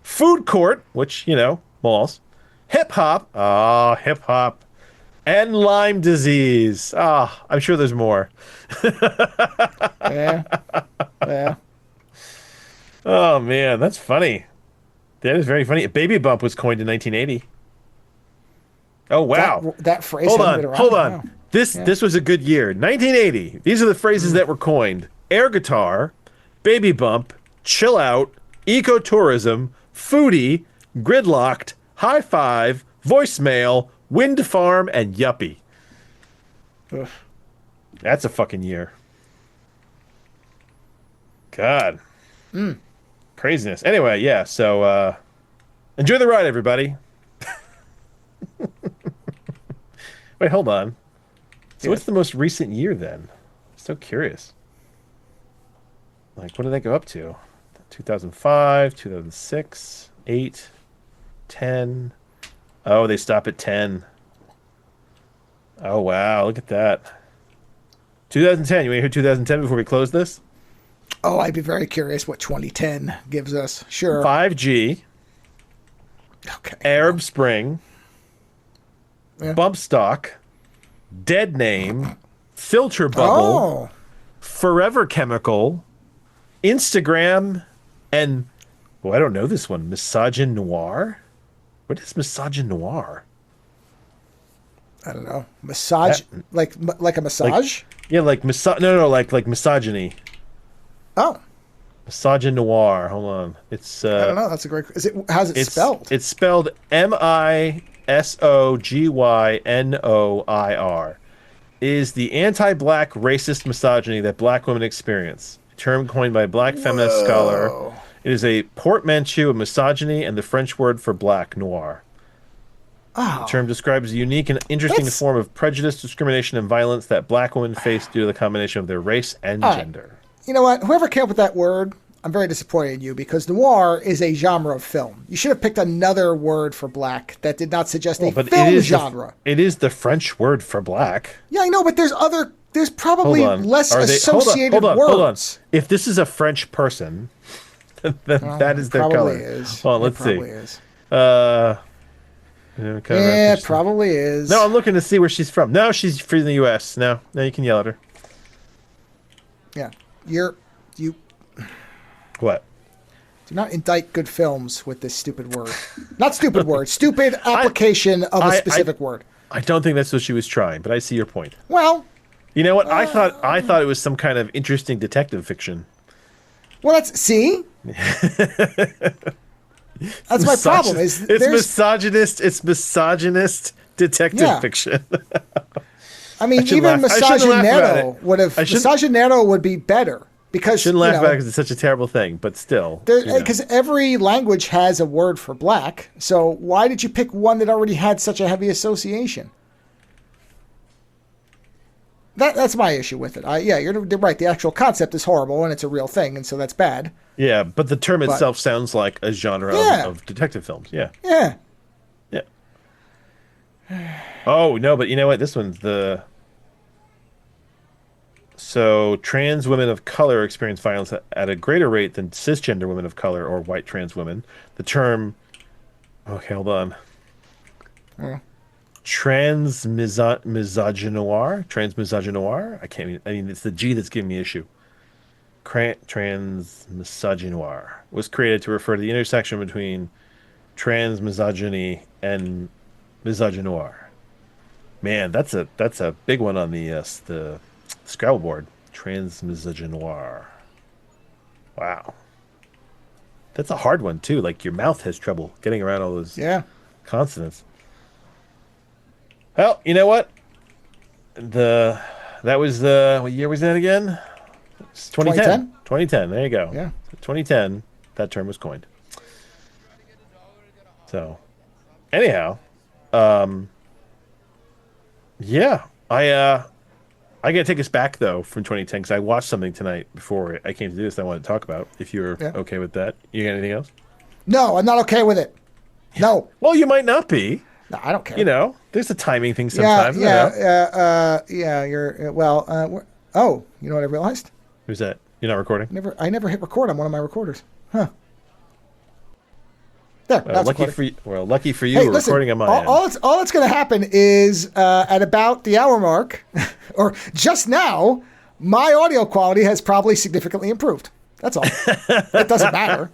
Food court, which malls. Hip hop. Oh, hip hop. And Lyme disease. Ah, I'm sure there's more. Yeah. Oh man, that's funny. That is very funny. Baby bump was coined in 1980. Oh wow. That phrase. Hold on. Wow. This was a good year. 1980. These are the phrases that were coined: air guitar, baby bump, chill out, ecotourism, foodie, gridlocked, high five, voicemail, wind farm, and yuppie. Ugh. That's a fucking year. God. Craziness. Anyway, yeah, so enjoy the ride, everybody. Wait, hold on. So what's the most recent year then? I'm so curious. Like, what did they go up to? 2005, 2006, 8, 10. Oh, they stop at 10. Oh, wow. Look at that. 2010. You want to hear 2010 before we close this? Oh, I'd be very curious what 2010 gives us. Sure. 5G. Okay. Arab Spring. Yeah. Bump stock. Dead name. Filter bubble. Forever Chemical. Instagram. And, I don't know this one. Misogyn Noir? What is Misogyn Noir? I don't know. Massage? Like a massage? Like misogyny. Oh. Misogyn Noir. Hold on. It's I don't know. That's a great. How's it spelled? It's spelled MISOGYNOIR. Is the anti-black racist misogyny that black women experience. A term coined by a black feminist scholar. It is a portmanteau of misogyny and the French word for black, noir. The term describes a unique and interesting form of prejudice, discrimination, and violence that black women face due to the combination of their race and gender. You know what? Whoever came up with that word, I'm very disappointed in you, because noir is a genre of film. You should have picked another word for black that did not suggest a film genre. It is the French word for black. Yeah, I know, but there's probably less associated words. Hold on. If this is a French person, then that is their color. Is. Hold on, let's see. Is. It probably is. No, I'm looking to see where she's from. No, she's from the U.S. No, you can yell at her. Yeah. You. What? Do not indict good films with this stupid word. Not stupid word. Stupid application of a specific word. I don't think that's what she was trying, but I see your point. Well, you know what? I thought it was some kind of interesting detective fiction. Well, see. That's my problem. It's misogynist. It's misogynist detective fiction. I mean, even Misogynero would be better, because shouldn't laugh about it because it's such a terrible thing. But still, because every language has a word for black. So why did you pick one that already had such a heavy association? That's my issue with it. You're right. The actual concept is horrible, and it's a real thing, and so that's bad. Yeah, but the term itself sounds like a genre of detective films. Yeah. Yeah. Yeah. Oh, no, but you know what? This one's So, trans women of color experience violence at a greater rate than cisgender women of color or white trans women. The term... Okay, hold on. Transmisogynoir? I mean, it's the G that's giving me issue. Transmisogynoir was created to refer to the intersection between transmisogyny and misogynoir. Man, that's a big one on the Scrabble board. Transmisogynoir. Wow. That's a hard one too. Like, your mouth has trouble getting around all those consonants. Well, you know what? What year was that again? It's 2010. 2010. There you go. Yeah. 2010. that term was coined. So, anyhow, yeah, I gotta take us back though from 2010 because I watched something tonight before I came to do this that I wanted to talk about. If you're okay with that, you got anything else? No, I'm not okay with it. No. Well, you might not be. No, I don't care. You know, there's a timing thing sometimes. Yeah. You're well. Oh, you know what I realized? Who's that? You're not recording? I never hit record on one of my recorders. Huh. There. Well, lucky for you, hey, we're listen, recording on my end. All that's going to happen is at about the hour mark, or just now, my audio quality has probably significantly improved. That's all. It doesn't matter.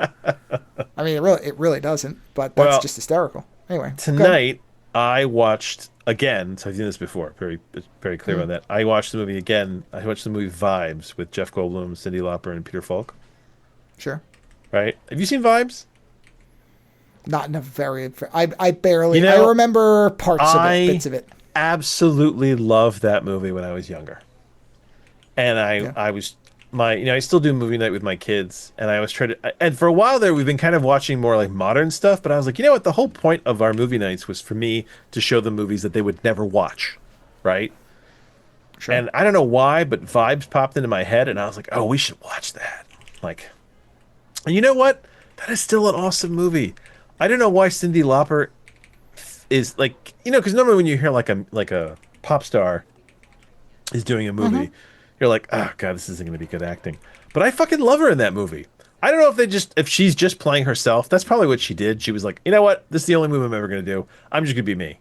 I mean, it really doesn't. But that's just hysterical. Anyway, tonight I watched again. So I've seen this before. Very clear on that. I watched the movie again. I watched the movie Vibes with Jeff Goldblum, Cyndi Lauper, and Peter Falk. Sure. Right? Have you seen Vibes? Not in a very. I barely. I remember parts of it, bits of it. Absolutely loved that movie when I was younger, and I still do movie night with my kids, and I was trying to. And for a while there, we've been kind of watching more like modern stuff. But I was like, you know what? The whole point of our movie nights was for me to show them movies that they would never watch, right? Sure. And I don't know why, but Vibes popped into my head, and I was like, oh, we should watch that. Like, and you know what? That is still an awesome movie. I don't know why Cyndi Lauper is like, because normally when you hear like a pop star is doing a movie, you're like, oh god, this isn't going to be good acting. But I fucking love her in that movie. I don't know if she's just playing herself. That's probably what she did. She was like, you know what, this is the only movie I'm ever going to do. I'm just going to be me.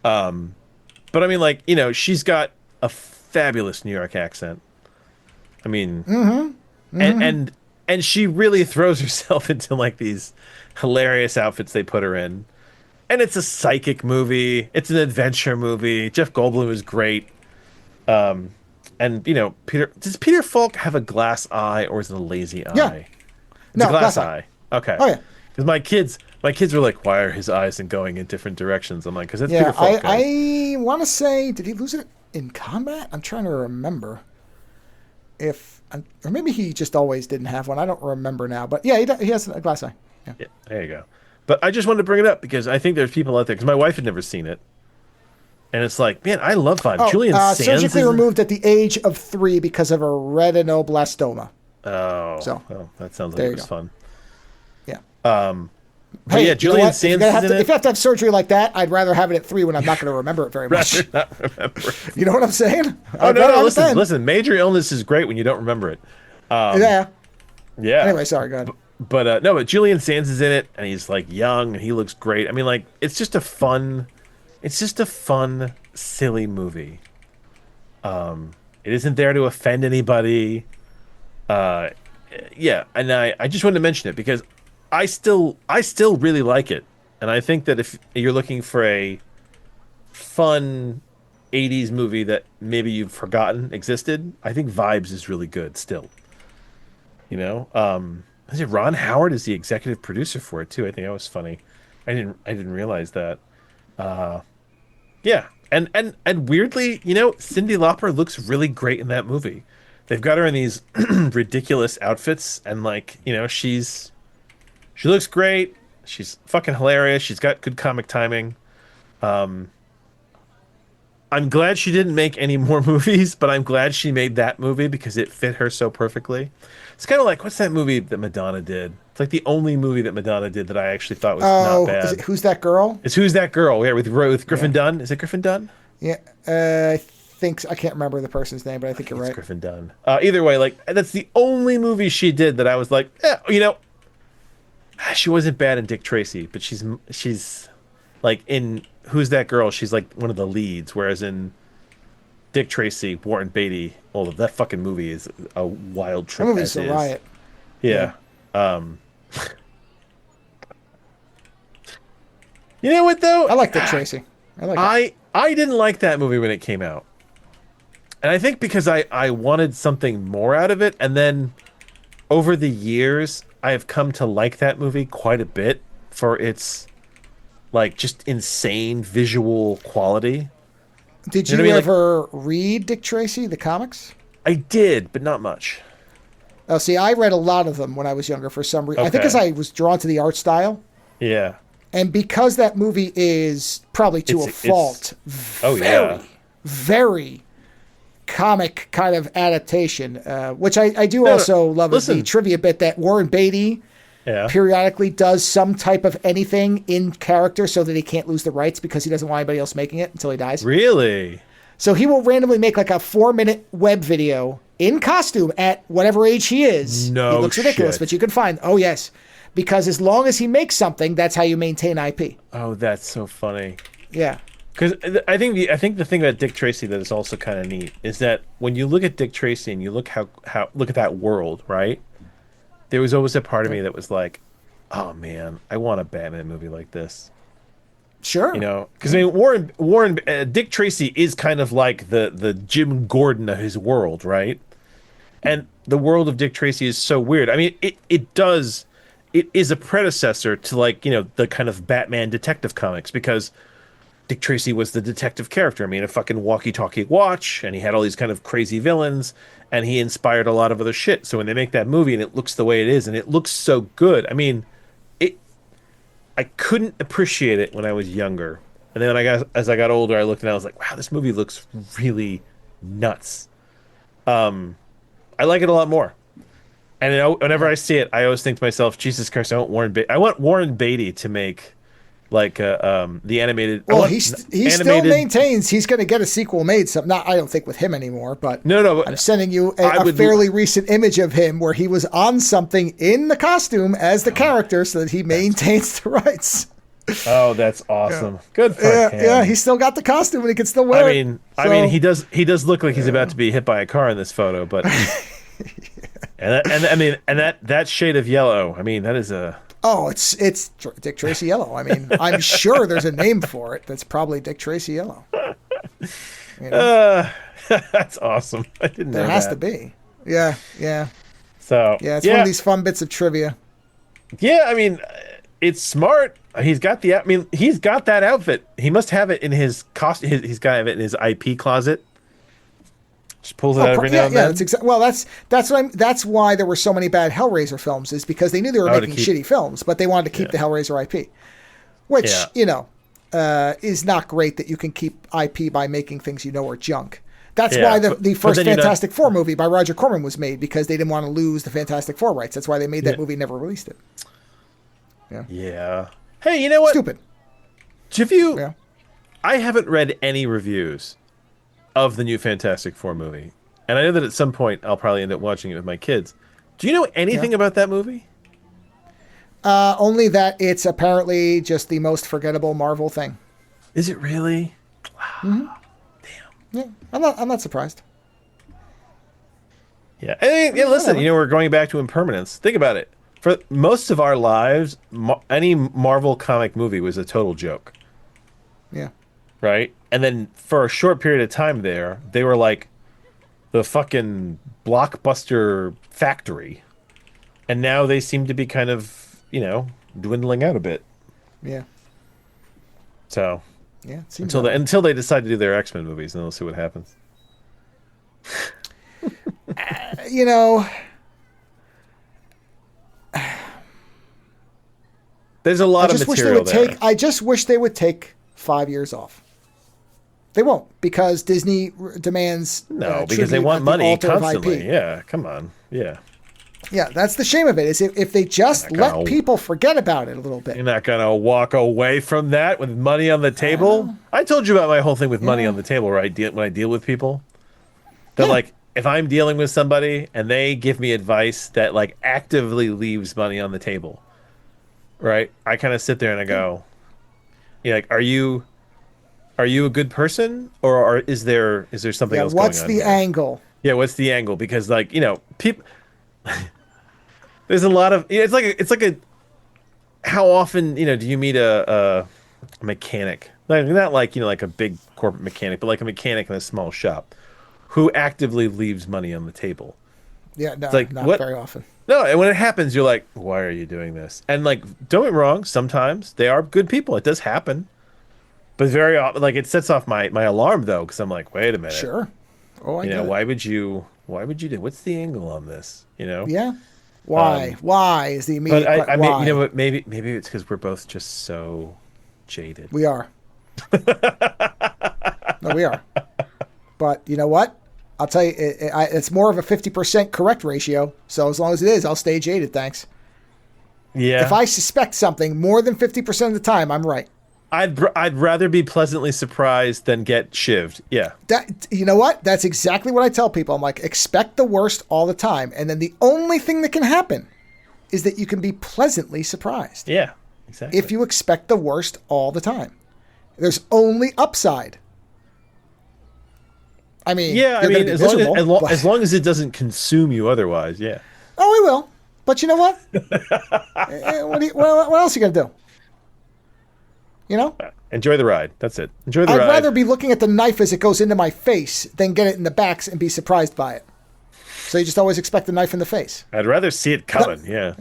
But I mean, like, she's got a fabulous New York accent. I mean, and she really throws herself into like these hilarious outfits they put her in. And it's a psychic movie. It's an adventure movie. Jeff Goldblum is great. And does Peter Falk have a glass eye or is it a lazy eye? Yeah. It's a glass eye. Okay. Oh yeah. Because my kids were like, why are his eyes going in different directions? I'm like, because that's Peter Falk. I want to say, did he lose it in combat? I'm trying to remember. Or maybe he just always didn't have one. I don't remember now. But yeah, he has a glass eye. Yeah, there you go. But I just wanted to bring it up because I think there's people out there, because my wife had never seen it. And it's like, man, I love Vibes. Julian Sands surgically removed at the age of 3 because of a retinoblastoma. Oh, so that sounds like it was fun. Yeah. Hey, yeah, Julian Sands if you have to have surgery like that, I'd rather have it at 3 when I'm not going to remember it very much. Rather not remember. You know what I'm saying? No. Listen. Major illness is great when you don't remember it. Yeah. Anyway, sorry. Go ahead. But Julian Sands is in it, and he's like young, and he looks great. I mean, like, it's just a fun, silly movie. It isn't there to offend anybody. Yeah, and I just wanted to mention it because I still really like it, and I think that if you're looking for a fun 80s movie that maybe you've forgotten existed, I think Vibes is really good still. Is it Ron Howard is the executive producer for it too? I think that was funny. I didn't realize that. Yeah, and weirdly, Cyndi Lauper looks really great in that movie. They've got her in these ridiculous outfits, and she looks great. She's fucking hilarious. She's got good comic timing. I'm glad she didn't make any more movies, but I'm glad she made that movie because it fit her so perfectly. It's kind of like, what's that movie that Madonna did? It's like the only movie that Madonna did that I actually thought was not bad. Is it Who's That Girl? It's Who's That Girl? Yeah, with Griffin Dunn. Is it Griffin Dunn? Yeah, I think I can't remember the person's name, but I think you're right. It's Griffin Dunn. Either way, like that's the only movie she did that I was like, she wasn't bad in Dick Tracy, but she's like in Who's That Girl? She's like one of the leads, whereas in Dick Tracy, Warren Beatty, that fucking movie is a wild trip. That movie's a riot. Yeah. You know what though? I like Dick Tracy. I didn't like that movie when it came out, and I think because I wanted something more out of it, and then over the years I have come to like that movie quite a bit for its like just insane visual quality. Did you ever read Dick Tracy, the comics? I did, but not much. Oh, see, I read a lot of them when I was younger for some reason. Okay. I think because I was drawn to the art style. Yeah. And because that movie is probably to a fault, very comic kind of adaptation, which I do also love the trivia bit that Warren Beatty periodically does some type of anything in character so that he can't lose the rights because he doesn't want anybody else making it until he dies. Really? So he will randomly make like a 4-minute web video in costume at whatever age he is. No, it looks ridiculous, but you can find. Oh yes, because as long as he makes something, that's how you maintain IP. Oh, that's so funny. Yeah. Because I think the thing about Dick Tracy that is also kind of neat is that when you look at Dick Tracy and you look look at that world, right? There was always a part of me that was like, oh man, I want a Batman movie like this. Sure. You know, because I mean, Dick Tracy is kind of like the Jim Gordon of his world, right? And the world of Dick Tracy is so weird. I mean, it is a predecessor to, like, you know, the kind of Batman detective comics, because Dick Tracy was the detective character. I mean, a fucking walkie-talkie watch, and he had all these kind of crazy villains, and he inspired a lot of other shit. So when they make that movie and it looks the way it is, and it looks so good, I mean, I couldn't appreciate it when I was younger. And then as I got older, I looked and I was like, wow, this movie looks really nuts. I like it a lot more. And whenever I see it, I always think to myself, Jesus Christ, I want Warren Beatty to make like the animated. Well, he still maintains he's going to get a sequel made. Not, I don't think with him anymore, but no. I'm sending you a fairly recent image of him where he was on something in the costume as the character, so that he maintains the rights. Oh, that's awesome! Yeah. Good for him. Yeah, he still got the costume and he can still wear it. I mean, he does look like he's about to be hit by a car in this photo, but that shade of yellow. I mean, that is a. Oh, it's Dick Tracy yellow. I mean, I'm sure there's a name for it. That's probably Dick Tracy yellow. You know? That's awesome. I didn't know that. There has to be. Yeah. So yeah, it's one of these fun bits of trivia. Yeah, I mean, it's smart. He's got that outfit. He must have it in his costume. He's got it in his IP closet. Just pulls it out every now and then. That's why there were so many bad Hellraiser films, is because they knew they were making shitty films, but they wanted to keep the Hellraiser IP, which is not great that you can keep IP by making things you know are junk. That's why the first Fantastic Four movie by Roger Corman was made, because they didn't want to lose the Fantastic Four rights. That's why they made that movie and never released it. Yeah. Hey, you know what? Stupid. I haven't read any reviews of the new Fantastic Four movie, and I know that at some point I'll probably end up watching it with my kids. Do you know anything about that movie? Only that it's apparently just the most forgettable Marvel thing. Is it really? Wow. Mm-hmm. Damn. Yeah, I'm not surprised. Yeah. And listen, we're going back to Impermanence. Think about it. For most of our lives, any Marvel comic movie was a total joke. Yeah. Right? And then for a short period of time there, they were like the fucking blockbuster factory. And now they seem to be kind of, dwindling out a bit. Yeah. So, yeah, it seems until they decide to do their X-Men movies, and we'll see what happens. There's a lot of material there. I just wish they would take 5 years off. They won't, because Disney demands because they want money constantly. Yeah, come on. Yeah. Yeah, that's the shame of it, is if they just let people forget about it a little bit. You're not going to walk away from that with money on the table? I told you about my whole thing with money on the table, when I deal with people. That, like, if I'm dealing with somebody and they give me advice that, like, actively leaves money on the table, right? I kind of sit there and I go, like, are you a good person, or is there something else going on? What's the angle? Yeah, what's the angle? Because, like, people. There's a lot of. It's like a. How often do you meet a mechanic? Like, not like like a big corporate mechanic, but like a mechanic in a small shop, who actively leaves money on the table. Yeah, no, like, not very often. No, and when it happens, you're like, why are you doing this? And, like, don't get me wrong, sometimes they are good people. It does happen. But very often, like, it sets off my alarm, though, because I'm like, wait a minute. Sure. Oh, I get it. Why would you do? What's the angle on this? Yeah. Why is the immediate? But I why? mean, maybe it's because we're both just so jaded. We are. No, we are. But you know what? I'll tell you, it's more of a 50% correct ratio. So as long as it is, I'll stay jaded. Thanks. Yeah. If I suspect something more than 50% of the time, I'm right. I'd rather be pleasantly surprised than get shivved. Yeah. You know what? That's exactly what I tell people. I'm like, expect the worst all the time. And then the only thing that can happen is that you can be pleasantly surprised. Yeah, exactly. If you expect the worst all the time. There's only upside. I mean, as long as it doesn't consume you otherwise, yeah. Oh, we will. But you know what? What else are you going to do? Enjoy the ride. That's it. Enjoy the ride. I'd rather be looking at the knife as it goes into my face than get it in the backs and be surprised by it. So you just always expect the knife in the face. I'd rather see it coming. Yeah.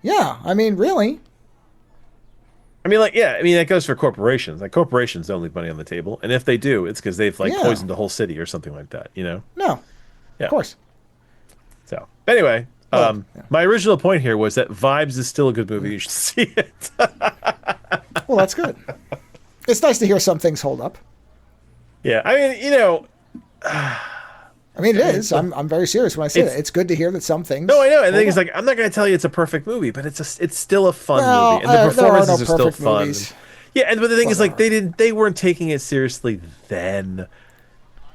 Yeah. I mean, really. I mean, that goes for corporations. Like, corporations don't leave money on the table. And if they do, it's because they've, poisoned a whole city or something like that, No. Yeah. Of course. So, anyway, my original point here was that Vibes is still a good movie. You should see it. Well, that's good. It's nice to hear some things hold up. Yeah, I mean, it is. I'm very serious when I say that. It's good to hear that some things. No, I know. And the thing is, I'm not going to tell you it's a perfect movie, but it's still a fun movie, and the performances are still fun. Yeah, but the thing is, they weren't taking it seriously then.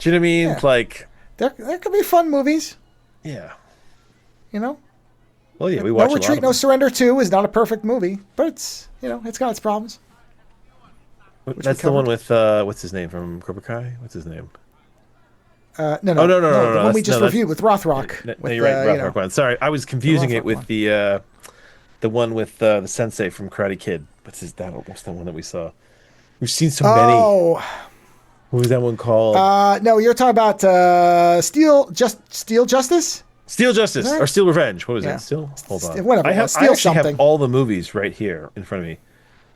Do you know what I mean? Yeah. Like, there could be fun movies. Yeah. Well, yeah, we watch No Retreat, No Surrender 2 is not a perfect movie, but it's got its problems. That's the one with what's his name from Cobra Kai? What's his name? No. The one we just reviewed with Rothrock. No, you're right, Rothrock one. Sorry, I was confusing it with the one with the sensei from Karate Kid. What's the one that we saw? We've seen so many. Oh. What was that one called? No, you're talking about Steel Justice? Steel Justice or Steel Revenge. What was it? Hold on. Whatever. I actually have all the movies right here in front of me.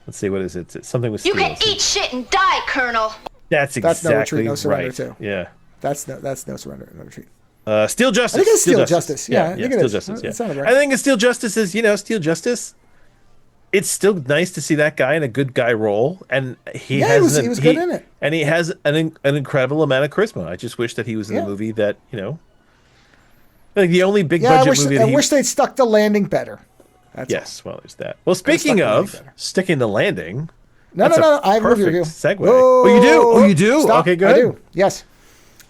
Let's see, what is it? It's something with Steel. You can eat shit and die, Colonel. That's exactly No Retreat, No Surrender right. Too. Yeah. That's No Surrender, No Retreat. Steel Justice. I think it's Steel Justice. Yeah, I think Steel it is. Justice. Yeah. It sounded right. I think Steel Justice is, Steel Justice. It's still nice to see that guy in a good guy role, and he was good in it, and he has an incredible amount of charisma. I just wish that he was in a movie that like the only big budget movie. I wish they'd stuck the landing better. Well, there's that. Well, speaking of sticking the landing, no. I have a movie review. Segue. Oh, you do? Oh, you do? Stop. Okay, good. I do. Yes.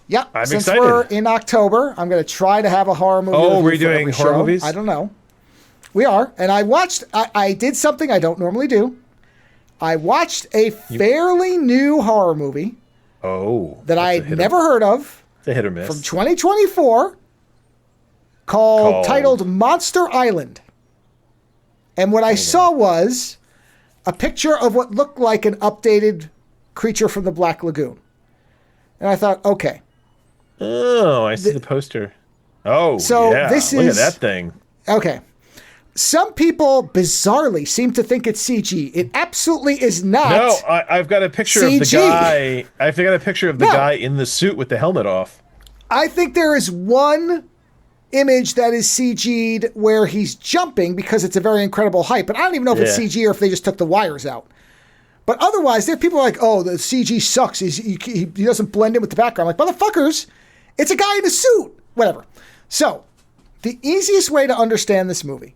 Yeah. I'm Since excited. we're in October, I'm going to try to have a horror movie. Oh, we're doing horror movies? I don't know. We are, and I did something I don't normally do. I watched a fairly new horror movie. Oh. That I'd never heard of. It's a hit or miss. From 2024. Titled Monster Island. And what I saw was a picture of what looked like an updated Creature from the Black Lagoon. And I thought, okay. Oh, I see the poster. Oh, so yeah. Look at that thing. Okay. Some people bizarrely seem to think it's CG. It absolutely is not. No, I've got a picture CG. of the guy. I've got a picture of the guy in the suit with the helmet off. I think there is one image that is CG'd where he's jumping because it's a very incredible height. But I don't even know if it's CG or if they just took the wires out. But otherwise, there are people like, oh, the CG sucks. He doesn't blend in with the background. I'm like, motherfuckers, it's a guy in a suit. Whatever. So the easiest way to understand this movie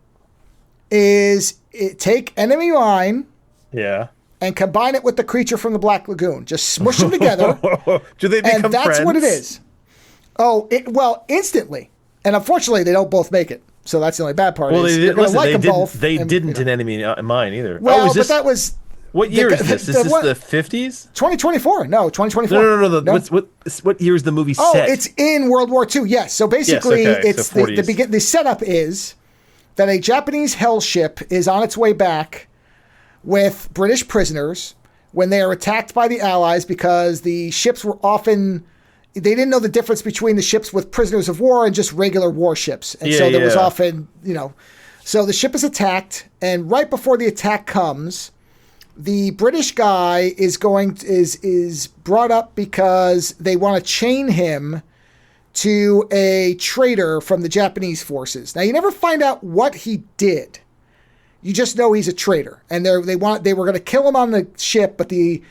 is take Enemy Mine and combine it with the Creature from the Black Lagoon. Just smush them together. Do they become and that's friends? What it is. Oh, instantly. And unfortunately, they don't both make it. So that's the only bad part. Well, they didn't in Enemy Mine either. Well, but that was... What year is this? Is this the 50s? 2024. No, 2024. No. What year is the movie set? Oh, it's in World War II. Yes. So basically, it's the setup is that a Japanese hell ship is on its way back with British prisoners when they are attacked by the Allies because the ships were often... They didn't know the difference between the ships with prisoners of war and just regular warships. And so there was often, So the ship is attacked, and right before the attack comes... The British guy is brought up because they want to chain him to a traitor from the Japanese forces. Now, you never find out what he did. You just know he's a traitor, and they were going to kill him on the ship, but the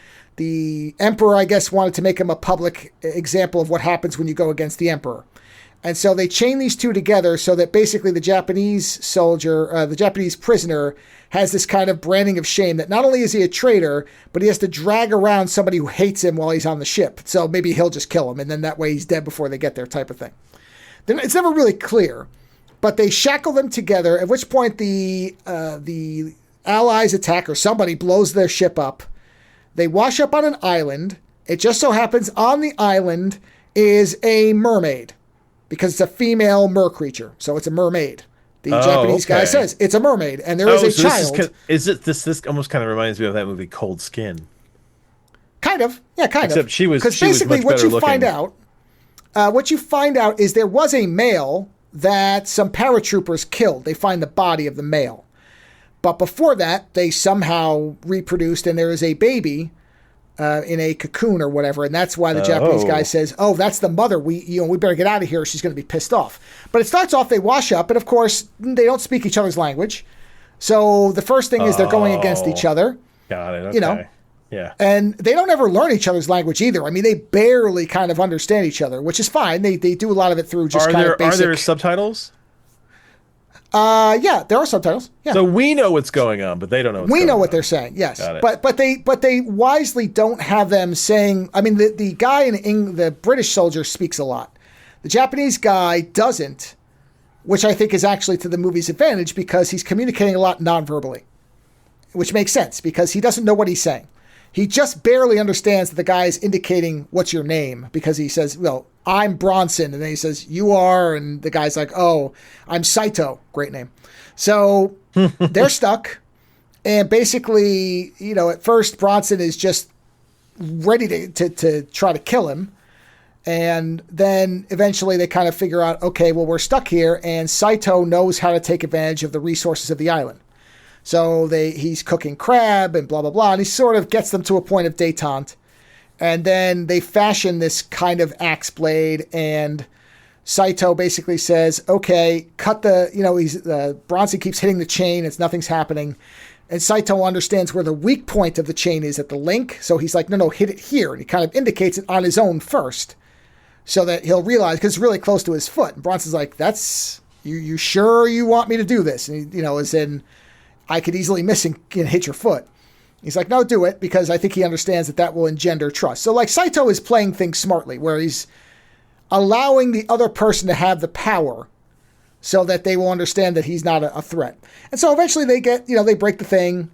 emperor, I guess, wanted to make him a public example of what happens when you go against the emperor. And so they chain these two together so that basically the Japanese soldier, the Japanese prisoner, has this kind of branding of shame that not only is he a traitor, but he has to drag around somebody who hates him while he's on the ship. So maybe he'll just kill him, and then that way he's dead before they get there, type of thing. Then it's never really clear, but they shackle them together, at which point the Allies attack, or somebody blows their ship up. They wash up on an island. It just so happens on the island is a mermaid, because it's a female mer creature, so it's a mermaid. The Japanese guy says it's a mermaid, and there is a child. This almost kind of reminds me of that movie Cold Skin. Kind of, yeah, kind of. Except she was basically much better looking. What you find out is there was a male that some paratroopers killed. They find the body of the male, but before that, they somehow reproduced, and there is a baby in a cocoon or whatever, and that's why the Japanese guy says, "Oh, that's the mother. We better get out of here. She's going to be pissed off." But it starts off, they wash up, and of course they don't speak each other's language. So the first thing is they're going against each other. Got it. Okay. Yeah. And they don't ever learn each other's language either. I mean, they barely kind of understand each other, which is fine. They do a lot of it through just kind of basic. Are there subtitles? Yeah, there are subtitles. Yeah. So we know what's going on, but they don't know what's going on. We know what they're saying, yes. But they wisely don't have them saying, I mean, the guy in the British soldier speaks a lot. The Japanese guy doesn't, which I think is actually to the movie's advantage because he's communicating a lot non-verbally, which makes sense because he doesn't know what he's saying. He just barely understands that the guy is indicating what's your name because he says, well, I'm Bronson. And then he says, you are. And the guy's like, oh, I'm Saito. Great name. So they're stuck. And basically, at first Bronson is just ready to try to kill him. And then eventually they kind of figure out, okay, well, we're stuck here. And Saito knows how to take advantage of the resources of the island. So he's cooking crab and blah, blah, blah. And he sort of gets them to a point of detente. And then they fashion this kind of axe blade. And Saito basically says, okay, cut Bronson keeps hitting the chain. Nothing's happening. And Saito understands where the weak point of the chain is at the link. So he's like, no, hit it here. And he kind of indicates it on his own first. So that he'll realize, because it's really close to his foot. And Bronson's like, that's, you sure you want me to do this? And he, as in, I could easily miss and hit your foot. He's like, no, do it, because I think he understands that will engender trust. So, Saito is playing things smartly, where he's allowing the other person to have the power so that they will understand that he's not a threat. And so eventually they they break the thing.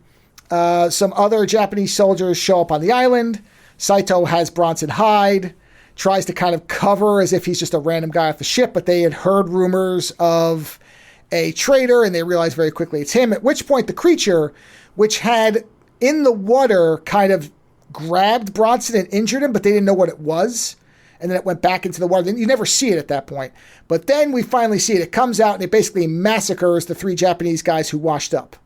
Some other Japanese soldiers show up on the island. Saito has Bronson hide, tries to kind of cover as if he's just a random guy off the ship, but they had heard rumors of a traitor, and they realize very quickly it's him, at which point the creature, which had in the water kind of grabbed Bronson and injured him, but they didn't know what it was, and then it went back into the water. You never see it at that point. But then we finally see it. It comes out, and it basically massacres the 3 Japanese guys who washed up,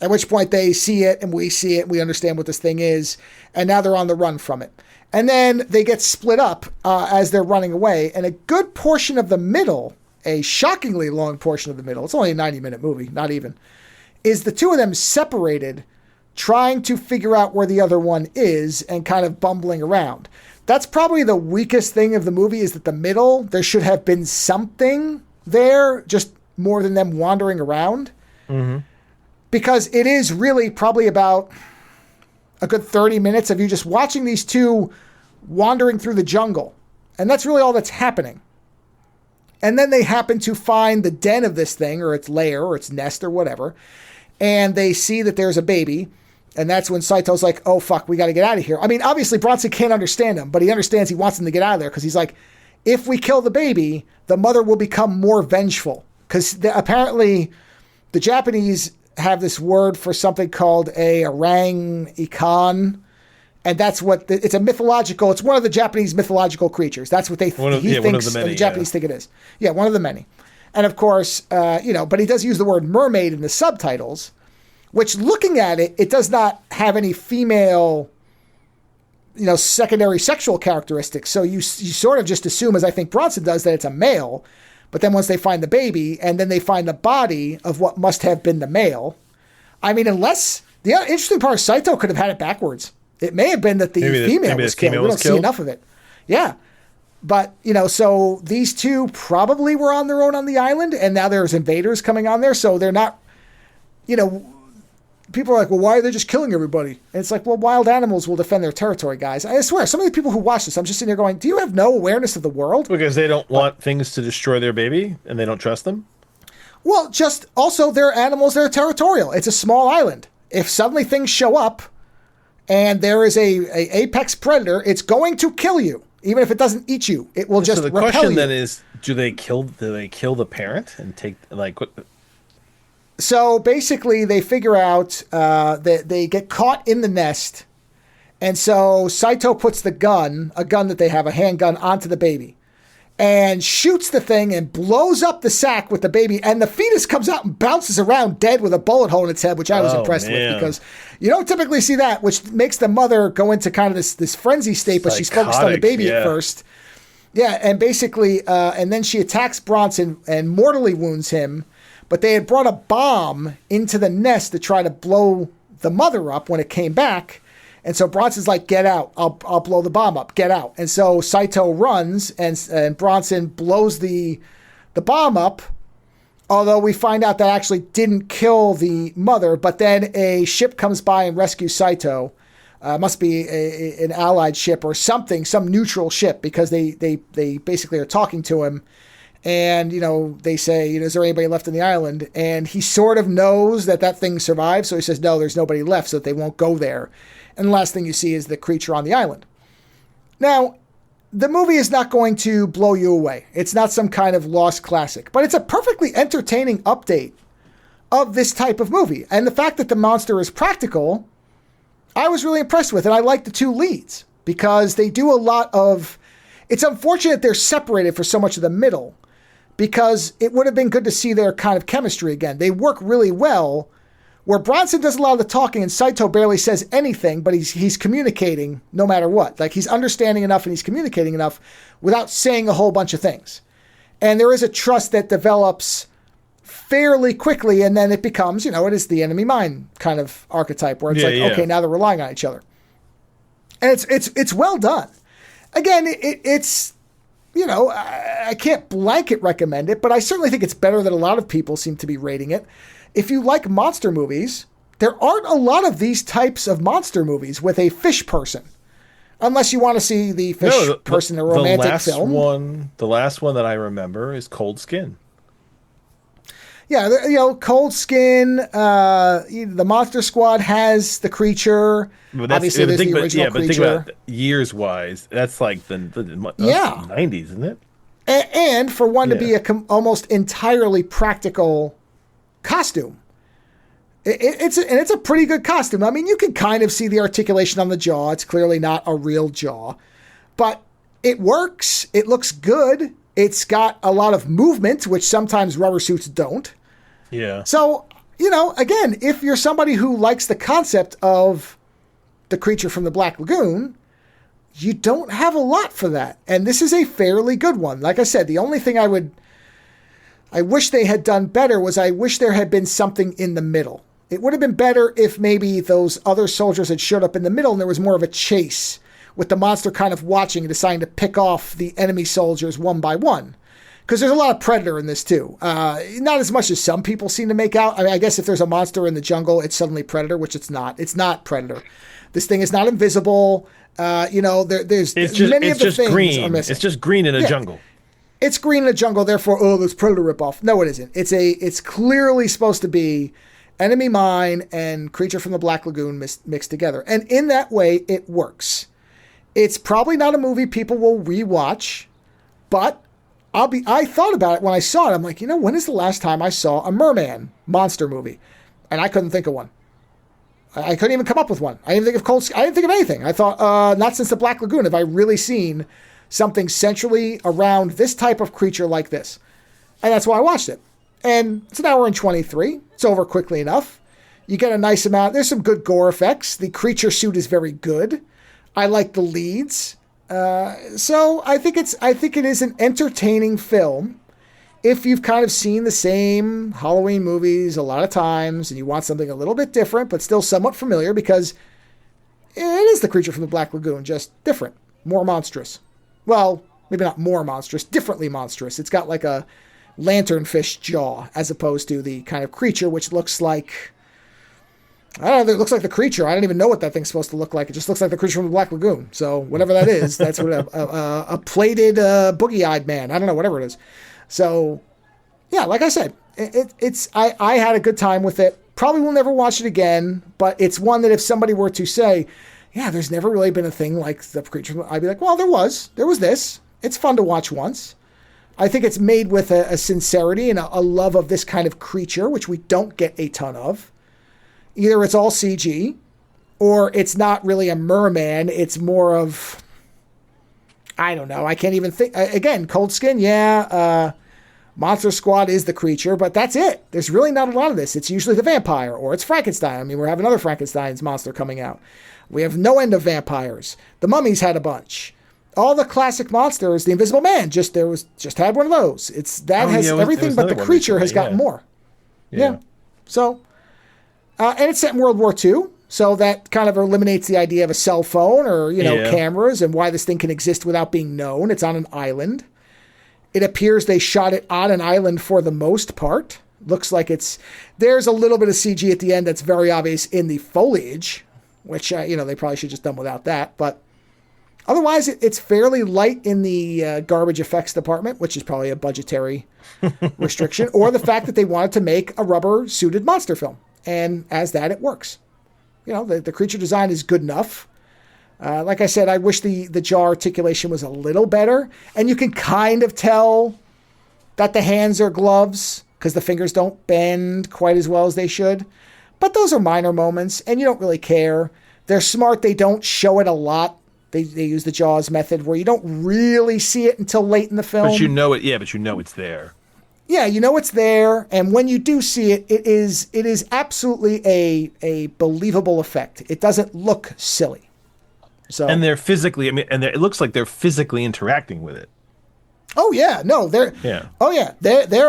at which point they see it, and we see it, and we understand what this thing is, and now they're on the run from it. And then they get split up as they're running away, and a good portion of the middle, a shockingly long portion of the middle, it's only a 90-minute movie, not even, is the two of them separated, trying to figure out where the other one is and kind of bumbling around. That's probably the weakest thing of the movie, is that the middle, there should have been something there, just more than them wandering around. Mm-hmm. Because it is really probably about a good 30 minutes of you just watching these two wandering through the jungle. And that's really all that's happening. And then they happen to find the den of this thing, or its lair, or its nest, or whatever. And they see that there's a baby. And that's when Saito's like, oh, fuck, we got to get out of here. I mean, obviously, Bronson can't understand him, but he understands he wants him to get out of there, because he's like, if we kill the baby, the mother will become more vengeful. Because apparently the Japanese have this word for something called a orang ikan. And that's what it's one of the Japanese mythological creatures. That's what he thinks the Japanese think it is. Yeah, one of the many. And of course, but he does use the word mermaid in the subtitles, which, looking at it, it does not have any female secondary sexual characteristics. So you sort of just assume, as I think Bronson does, that it's a male. But then once they find the baby and then they find the body of what must have been the male, I mean, unless the interesting part is Saito could have had it backwards. It may have been that the female was killed. We don't see enough of it. Yeah. But, so these two probably were on their own on the island, and now there's invaders coming on there. So they're not, people are like, well, why are they just killing everybody? And it's like, well, wild animals will defend their territory, guys. I swear, some of the people who watch this, I'm just sitting there going, do you have no awareness of the world? Because they don't want things to destroy their baby, and they don't trust them? Well, just also they're animals, they're territorial. It's a small island. If suddenly things show up and there is a apex predator, it's going to kill you. Even if it doesn't eat you, it will just repel you. So the question then is, do they kill the parent and take, like, what? So basically they figure out that they get caught in the nest. And so Saito puts a gun that they have, a handgun, onto the baby and shoots the thing and blows up the sack with the baby. And the fetus comes out and bounces around dead with a bullet hole in its head, which I was impressed with, because you don't typically see that, which makes the mother go into kind of this frenzy state, but she's focused on the baby at first. Yeah. And basically, and then she attacks Bronson and mortally wounds him. But they had brought a bomb into the nest to try to blow the mother up when it came back. And so Bronson's like, get out. I'll blow the bomb up. Get out. And so Saito runs and Bronson blows the bomb up. Although we find out that actually didn't kill the mother. But then a ship comes by and rescues Saito. Must be an allied ship or something, some neutral ship, because they basically are talking to him. And, they say, is there anybody left on the island? And he sort of knows that thing survived. So he says, no, there's nobody left, so that they won't go there. And the last thing you see is the creature on the island. Now, the movie is not going to blow you away. It's not some kind of lost classic. But it's a perfectly entertaining update of this type of movie. And the fact that the monster is practical, I was really impressed with. And I like the two leads because they do a lot of... It's unfortunate they're separated for so much of the middle, because it would have been good to see their kind of chemistry again. They work really well, where Bronson does a lot of the talking and Saito barely says anything, but he's communicating no matter what. Like, he's understanding enough and he's communicating enough without saying a whole bunch of things. And there is a trust that develops fairly quickly, and then it becomes, it is the enemy mine kind of archetype, where it's okay, now they're relying on each other. And it's well done. Again, it's... I can't blanket recommend it, but I certainly think it's better than a lot of people seem to be rating it. If you like monster movies, there aren't a lot of these types of monster movies with a fish person. Unless you want to see the fish person in a romantic film. The last one that I remember is Cold Skin. Yeah, Cold Skin, the Monster Squad has the creature. Obviously, there's the original creature. But think about years-wise, that's like the 90s, isn't it? And for one to be almost entirely practical costume. It's a pretty good costume. I mean, you can kind of see the articulation on the jaw. It's clearly not a real jaw. But it works. It looks good. It's got a lot of movement, which sometimes rubber suits don't. Yeah. So, again, if you're somebody who likes the concept of the creature from the Black Lagoon, you don't have a lot for that. And this is a fairly good one. Like I said, the only thing I wish they had done better was I wish there had been something in the middle. It would have been better if maybe those other soldiers had showed up in the middle and there was more of a chase, with the monster kind of watching and deciding to pick off the enemy soldiers one by one. Because there's a lot of predator in this too. Not as much as some people seem to make out. I mean, I guess if there's a monster in the jungle, it's suddenly predator, which it's not. It's not predator. This thing is not invisible. There's many of the things green. Are missing. It's just green in a jungle. It's green in a jungle, therefore, there's predator ripoff. No, it isn't. It's clearly supposed to be enemy mine and creature from the Black Lagoon mixed together. And in that way, it works. It's probably not a movie people will rewatch, but I thought about it when I saw it. I'm like, when is the last time I saw a merman monster movie? And I couldn't think of one. I couldn't even come up with one. I didn't think of anything. I thought, not since the Black Lagoon have I really seen something centrally around this type of creature like this. And that's why I watched it. And it's an hour and 23. It's over quickly enough. You get a nice amount. There's some good gore effects. The creature suit is very good. I like the leads. So I think it is an entertaining film. If you've kind of seen the same Halloween movies a lot of times and you want something a little bit different, but still somewhat familiar, because it is the creature from the Black Lagoon, just different, more monstrous. Well, maybe not more monstrous, differently monstrous. It's got like a lanternfish jaw as opposed to the kind of creature which looks like, I don't know, it looks like the creature. I don't even know what that thing's supposed to look like. It just looks like the creature from the Black Lagoon. So whatever that is, that's what a plated boogie-eyed man. I don't know, whatever it is. So yeah, like I said, I had a good time with it. Probably will never watch it again, but it's one that if somebody were to say, yeah, there's never really been a thing like the creature, I'd be like, well, there was this. It's fun to watch once. I think it's made with a sincerity and a love of this kind of creature, which we don't get a ton of. Either it's all CG, or it's not really a merman. It's more of, I don't know. I can't even think. Again, Cold Skin, yeah. Monster Squad is the creature, but that's it. There's really not a lot of this. It's usually the vampire, or it's Frankenstein. I mean, we're having another Frankenstein's monster coming out. We have no end of vampires. The Mummy's had a bunch. All the classic monsters, the Invisible Man, just had one of those. Everything but the creature has gotten more. Yeah. So, and it's set in World War II, so that kind of eliminates the idea of a cell phone or, cameras and why this thing can exist without being known. It's on an island. It appears they shot it on an island for the most part. Looks like there's a little bit of CG at the end that's very obvious in the foliage, which, they probably should have just done without that. But otherwise, it's fairly light in the garbage effects department, which is probably a budgetary restriction, or the fact that they wanted to make a rubber-suited monster film. And as that, it works. The creature design is good enough. Like I said, I wish the jaw articulation was a little better. And you can kind of tell that the hands are gloves because the fingers don't bend quite as well as they should. But those are minor moments, and you don't really care. They're smart. They don't show it a lot. They use the Jaws method where you don't really see it until late in the film. But you know it. Yeah, but you know it's there. Yeah, you know it's there, and when you do see it, it is absolutely a believable effect. It doesn't look silly. So, and they're physically, it looks like they're physically interacting with it. Oh yeah, no, they're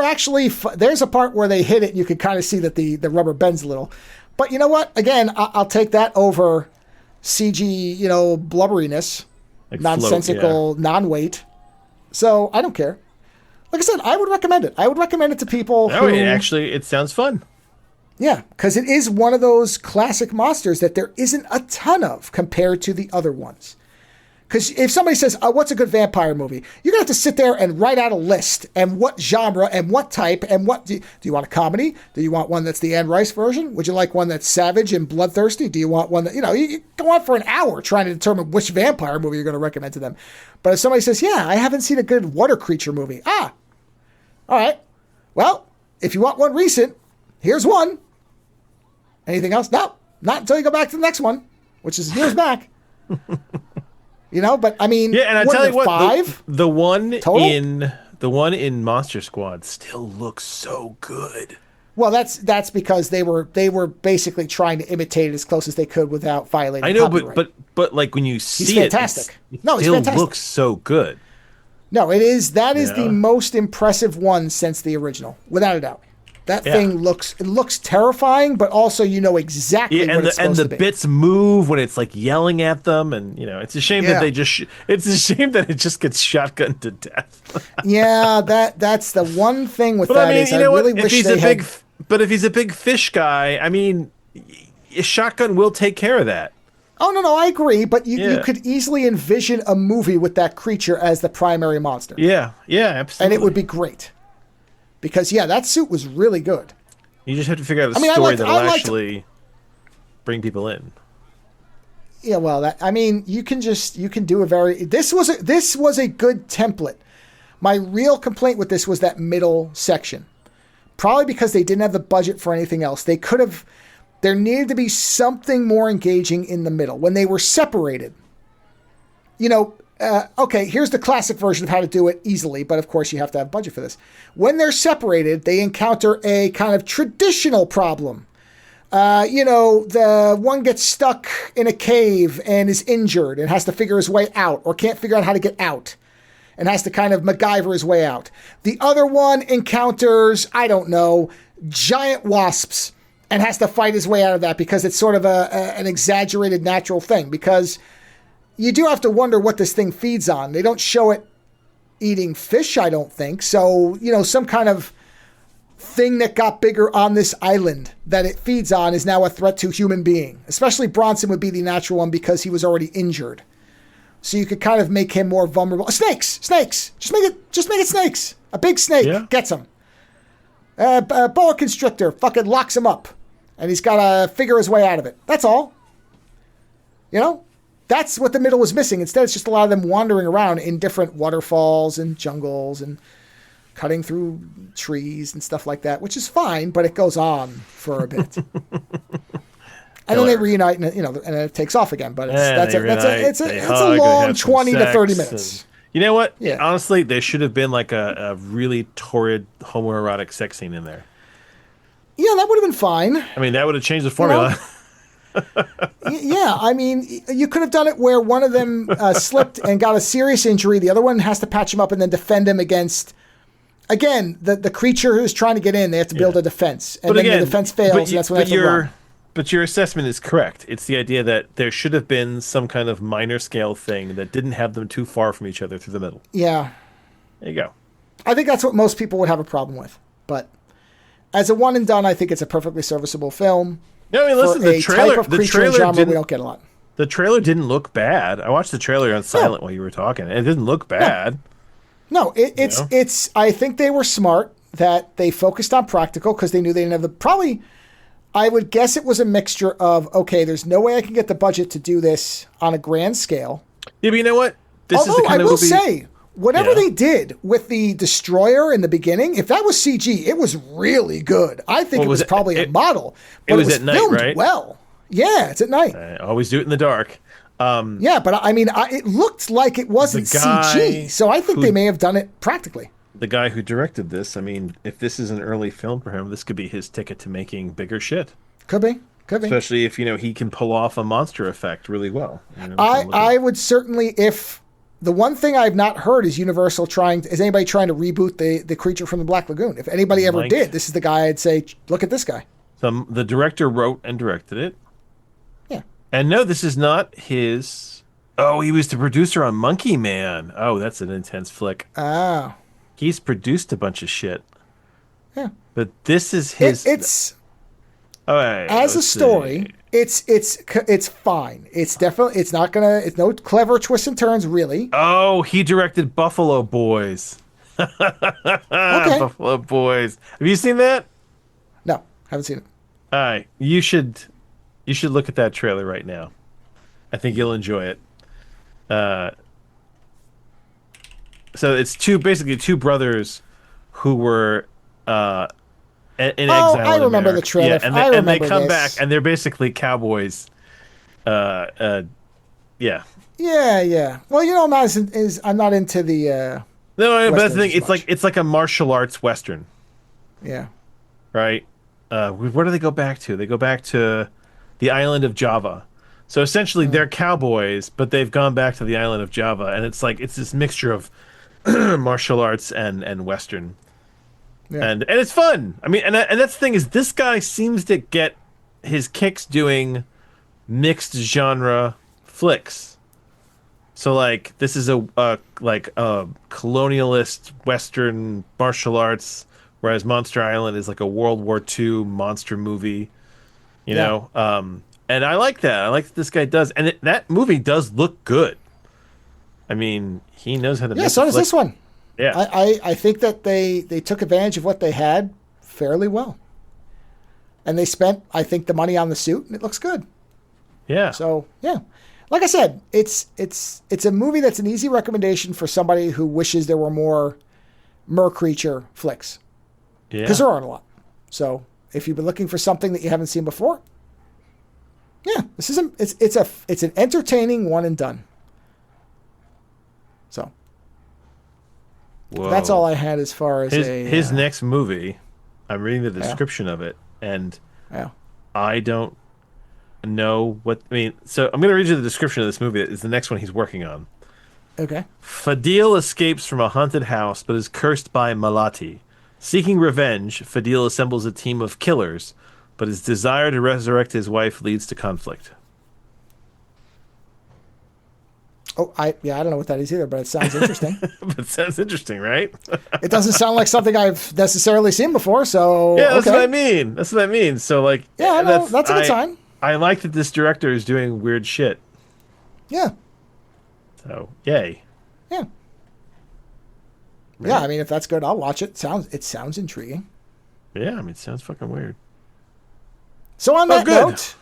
actually. There's a part where they hit it, and you can kind of see that the rubber bends a little. But you know what? Again, I'll take that over CG, blubberiness, like nonsensical, non-weight. So I don't care. Like I said, I would recommend it. I would recommend it to people who... it sounds fun. Yeah, because it is one of those classic monsters that there isn't a ton of compared to the other ones. Because if somebody says, what's a good vampire movie? You're going to have to sit there and write out a list and what genre and what type and what... Do you want a comedy? Do you want one that's the Anne Rice version? Would you like one that's savage and bloodthirsty? Do you want one that... You go on for an hour trying to determine which vampire movie you're going to recommend to them. But if somebody says, yeah, I haven't seen a good water creature movie. All right. Well, if you want one recent, here's one. Anything else? No, not until you go back to the next one, which is years back. But I mean, yeah, and I tell you what, 5 the one total? in Monster Squad still looks so good. Well, that's because they were basically trying to imitate it as close as they could without violating. I know, copyright. but like when you see he's fantastic. It he's fantastic. Looks so good. No, it is. That is the most impressive one since the original, without a doubt. That thing looks terrifying, but also exactly what it's supposed to be. And the bits move when it's like yelling at them, and it's a shame that they just. It's a shame that it just gets shotgunned to death. Yeah, that's the one thing with that. I really wish they had. But if he's a big fish guy, a shotgun will take care of that. Oh, no, I agree, but you could easily envision a movie with that creature as the primary monster. Yeah, absolutely. And it would be great. Because, that suit was really good. You just have to figure out a story that'll actually bring people in. Yeah, well, you can do a very... This was a good template. My real complaint with this was that middle section. Probably because they didn't have the budget for anything else. They could have... There needed to be something more engaging in the middle. When they were separated, okay, here's the classic version of how to do it easily, but of course you have to have budget for this. When they're separated, they encounter a kind of traditional problem The one gets stuck in a cave and is injured and has to figure his way out or can't figure out how to get out and has to kind of MacGyver his way out. The other one encounters, I don't know, giant wasps and has to fight his way out of that because it's sort of an exaggerated natural thing, because you do have to wonder what this thing feeds on. They don't show it eating fish, I don't think. So, some kind of thing that got bigger on this island that it feeds on is now a threat to human being. Especially Bronson would be the natural one because he was already injured. So you could kind of make him more vulnerable. Snakes. Just make it snakes. A big snake gets him. A boa constrictor fucking locks him up. And he's got to figure his way out of it. That's all. That's what the middle was missing. Instead, it's just a lot of them wandering around in different waterfalls and jungles and cutting through trees and stuff like that, which is fine, but it goes on for a bit. And then they reunite, and and it takes off again. But it's a long 20 to 30 minutes. You know what? Yeah. Honestly, there should have been like a really torrid homoerotic sex scene in there. Yeah, that would have been fine. I mean, that would have changed the formula. Yeah, I mean, you could have done it where one of them slipped and got a serious injury. The other one has to patch him up and then defend him against, again, the creature who's trying to get in. They have to build a defense. And then the defense fails, and that's when they have to run. But your assessment is correct. It's the idea that there should have been some kind of minor scale thing that didn't have them too far from each other through the middle. Yeah. There you go. I think that's what most people would have a problem with. But as a one and done, I think it's a perfectly serviceable film. No, I mean, listen, the trailer we don't get a lot. The trailer didn't look bad. I watched the trailer on silent while you were talking. It didn't look bad. No, it's. I think they were smart that they focused on practical because they knew they didn't have the probably. I would guess it was a mixture of, okay, there's no way I can get the budget to do this on a grand scale. Yeah, but you know what? Although I will say, whatever they did with the destroyer in the beginning, if that was CG, it was really good. I think it was probably a model, but it was at night, filmed right? well. Yeah, it's at night. I always do it in the dark. Yeah, but I mean, it looked like it wasn't CG, so I think they may have done it practically. The guy who directed this, I mean, if this is an early film for him, this could be his ticket to making bigger shit. Could be. Especially if, he can pull off a monster effect really well. I would certainly, if the one thing I've not heard is Universal is anybody trying to reboot the Creature from the Black Lagoon? If anybody ever did, this is the guy I'd say, look at this guy. So the director wrote and directed it. Yeah. And no, this is not his. Oh, he was the producer on Monkey Man. Oh, that's an intense flick. Oh. He's produced a bunch of shit. Yeah. But this is his. It's. All right. As a story, it's fine. It's definitely. It's not gonna. It's no clever twists and turns, really. Oh, he directed Buffalo Boys. Okay. Buffalo Boys. Have you seen that? No, haven't seen it. All right. You should look at that trailer right now. I think you'll enjoy it. So it's basically two brothers who were in exile. I remember the trailer. Yeah, and they come back and they're basically cowboys. Yeah. Yeah. Well, I'm not into the. No, but that's the thing. It's like a martial arts western. Yeah. Right. Where do they go back to? They go back to the island of Java. So essentially, they're cowboys, but they've gone back to the island of Java, and it's this mixture of martial arts and western, and it's fun. I mean, and that's the thing is, this guy seems to get his kicks doing mixed genre flicks. So this is a colonialist western martial arts, whereas Monster Island is like a World War II monster movie. You know. And I like that. I like that this guy does. And that movie does look good. I mean, he knows how to make it. Yeah, so does this one. Yeah. I think that they took advantage of what they had fairly well. And they spent, I think, the money on the suit, and it looks good. Yeah. So, yeah. Like I said, it's a movie that's an easy recommendation for somebody who wishes there were more Mer-Creature flicks. Yeah. Because there aren't a lot. So, if you've been looking for something that you haven't seen before, yeah, this is it's an entertaining one and done. So that's all I had as far as his next movie. I'm reading the description of it, and I don't know what I mean. So I'm going to read you the description of this movie. It's the next one he's working on. Okay. Fadil escapes from a haunted house but is cursed by Malati. Seeking revenge, Fadil assembles a team of killers, but his desire to resurrect his wife leads to conflict. Oh, I don't know what that is either, but it sounds interesting. It sounds interesting, right? It doesn't sound like something I've necessarily seen before, so yeah, that's what I mean. That's what I mean. So, like, yeah, that's a good sign. I like that this director is doing weird shit. Yeah. So, yay. Yeah. Right. Yeah, I mean, if that's good, I'll watch it. It sounds intriguing. Yeah, I mean, it sounds fucking weird. So on that note.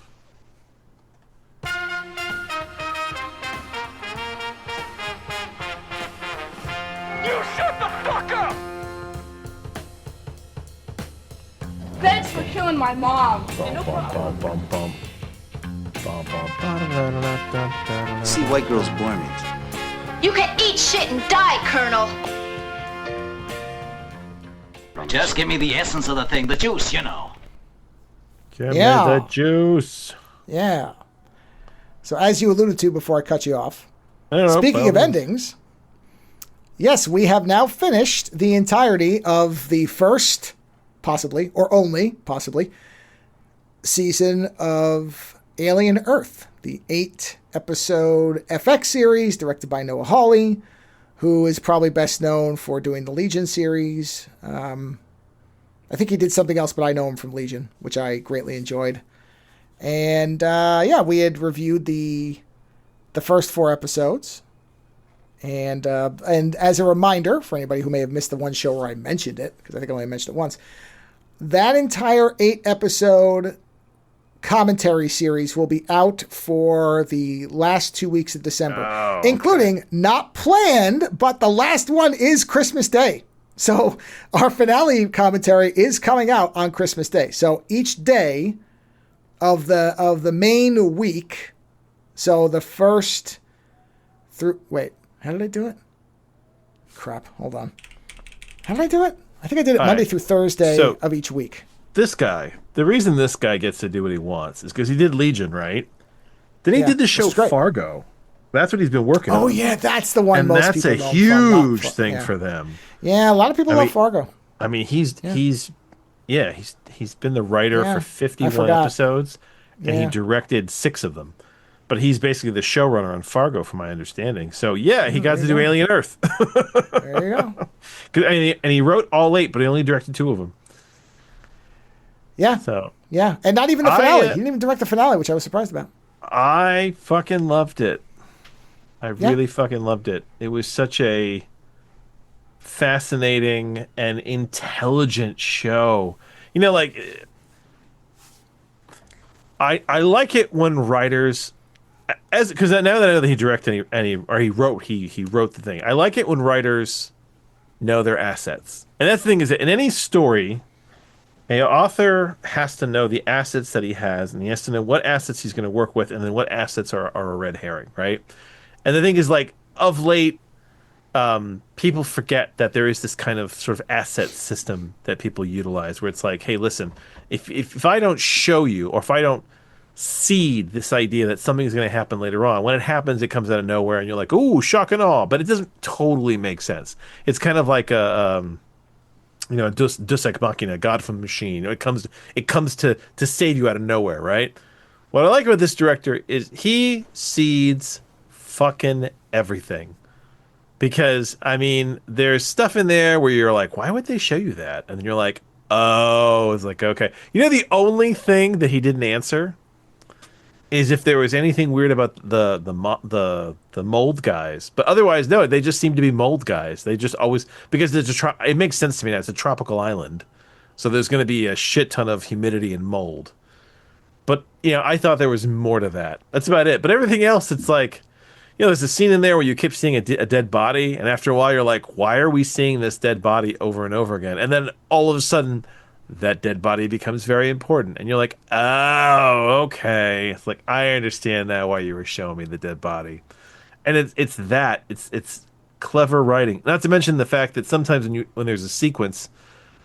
Shut the fuck up! Thanks for killing my mom. See white girls bore me. You can eat shit and die, Colonel. Just give me the essence of the thing, the juice, you know. Give me the juice. Yeah. So as you alluded to before I cut you off, speaking of endings, yes, we have now finished the entirety of the first, possibly, or only, possibly, season of Alien Earth, the 8-episode FX series directed by Noah Hawley, who is probably best known for doing the Legion series. I think he did something else, but I know him from Legion, which I greatly enjoyed. And we had reviewed the first 4 episodes. And as a reminder for anybody who may have missed the one show where I mentioned it, because I think I only mentioned it once, that entire 8-episode commentary series will be out for the last 2 weeks of December, including not planned, but the last one is Christmas Day. So our finale commentary is coming out on Christmas Day. So each day of the main week, so the first through how did I do it? Crap, hold on. How did I do it? I think I did it Monday through Thursday of each week. This guy, the reason this guy gets to do what he wants is because he did Legion, right? Then he did the show Fargo. That's what he's been working on. Oh, yeah, that's the one and most people know. And that's a huge thing for them. Yeah, a lot of people love Fargo. I mean, he's been the writer for 51 episodes, and he directed 6 of them. But he's basically the showrunner on Fargo, from my understanding. So, yeah, he got to do Alien Earth. There you go. And he wrote all 8, but he only directed 2 of them. Yeah. So yeah, and not even the finale. He didn't even direct the finale, which I was surprised about. I fucking loved it. I really fucking loved it. It was such a fascinating and intelligent show. You know, like, I like it when writers, because now that I know that he directed he wrote the thing. I like it when writers know their assets. And that's the thing, is that in any story, an author has to know the assets that he has, and he has to know what assets he's going to work with, and then what assets are a red herring, right? And the thing is, like, of late, people forget that there is this kind of sort of asset system that people utilize, where it's like, hey, listen, if I don't show you, or if I don't seed this idea that something's going to happen later on, when it happens, it comes out of nowhere, and you're like, ooh, shock and awe, but it doesn't totally make sense. It's kind of like a Deus Ex Machina, God from the Machine. It comes to save you out of nowhere, right? What I like about this director is he seeds fucking everything. Because, I mean, there's stuff in there where you're like, why would they show you that? And then you're like, oh, it's like, okay. You know, the only thing that he didn't answer is if there was anything weird about the mold guys. But otherwise, no, they just seem to be mold guys. They just always, because it makes sense to me now. It's a tropical island, so there's going to be a shit ton of humidity and mold. But, you know, I thought there was more to that. That's about it. But everything else, it's like, you know, there's a scene in there where you keep seeing a dead body, and after a while you're like, why are we seeing this dead body over and over again? And then all of a sudden, that dead body becomes very important, and you're like, oh, okay. It's like, I understand now why you were showing me the dead body. And it's clever writing. Not to mention the fact that sometimes when there's a sequence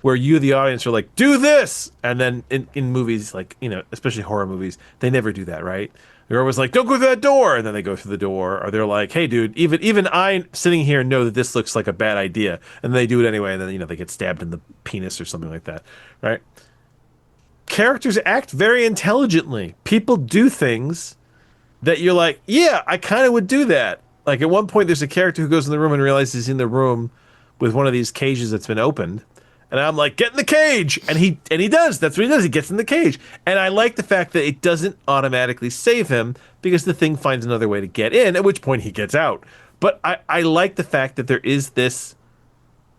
where you, the audience, are like, do this, and then in movies, like, you know, especially horror movies, they never do that, right? They're always like, don't go through that door, and then they go through the door, or they're like, hey, dude, even I sitting here know that this looks like a bad idea, and they do it anyway, and then, you know, they get stabbed in the penis or something like that, right? Characters act very intelligently. People do things that you're like, yeah, I kind of would do that. Like, at one point, there's a character who goes in the room and realizes he's in the room with one of these cages that's been opened. And I'm like, get in the cage! And he does. That's what he does. He gets in the cage. And I like the fact that it doesn't automatically save him because the thing finds another way to get in, at which point he gets out. But I like the fact that there is this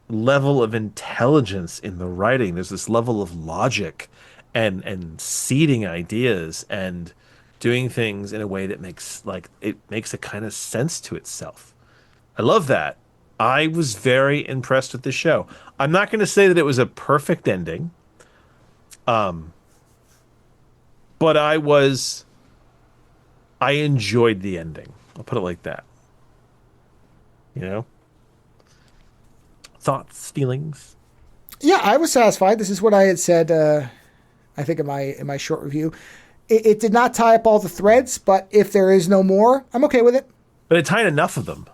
level of intelligence in the writing. There's this level of logic and seeding ideas and doing things in a way that makes a kind of sense to itself. I love that. I was very impressed with the show. I'm not going to say that it was a perfect ending, but I enjoyed the ending. I'll put it like that. You know? Thoughts, feelings? Yeah, I was satisfied. This is what I had said, I think in my short review. It did not tie up all the threads, but if there is no more, I'm okay with it. But it tied enough of them.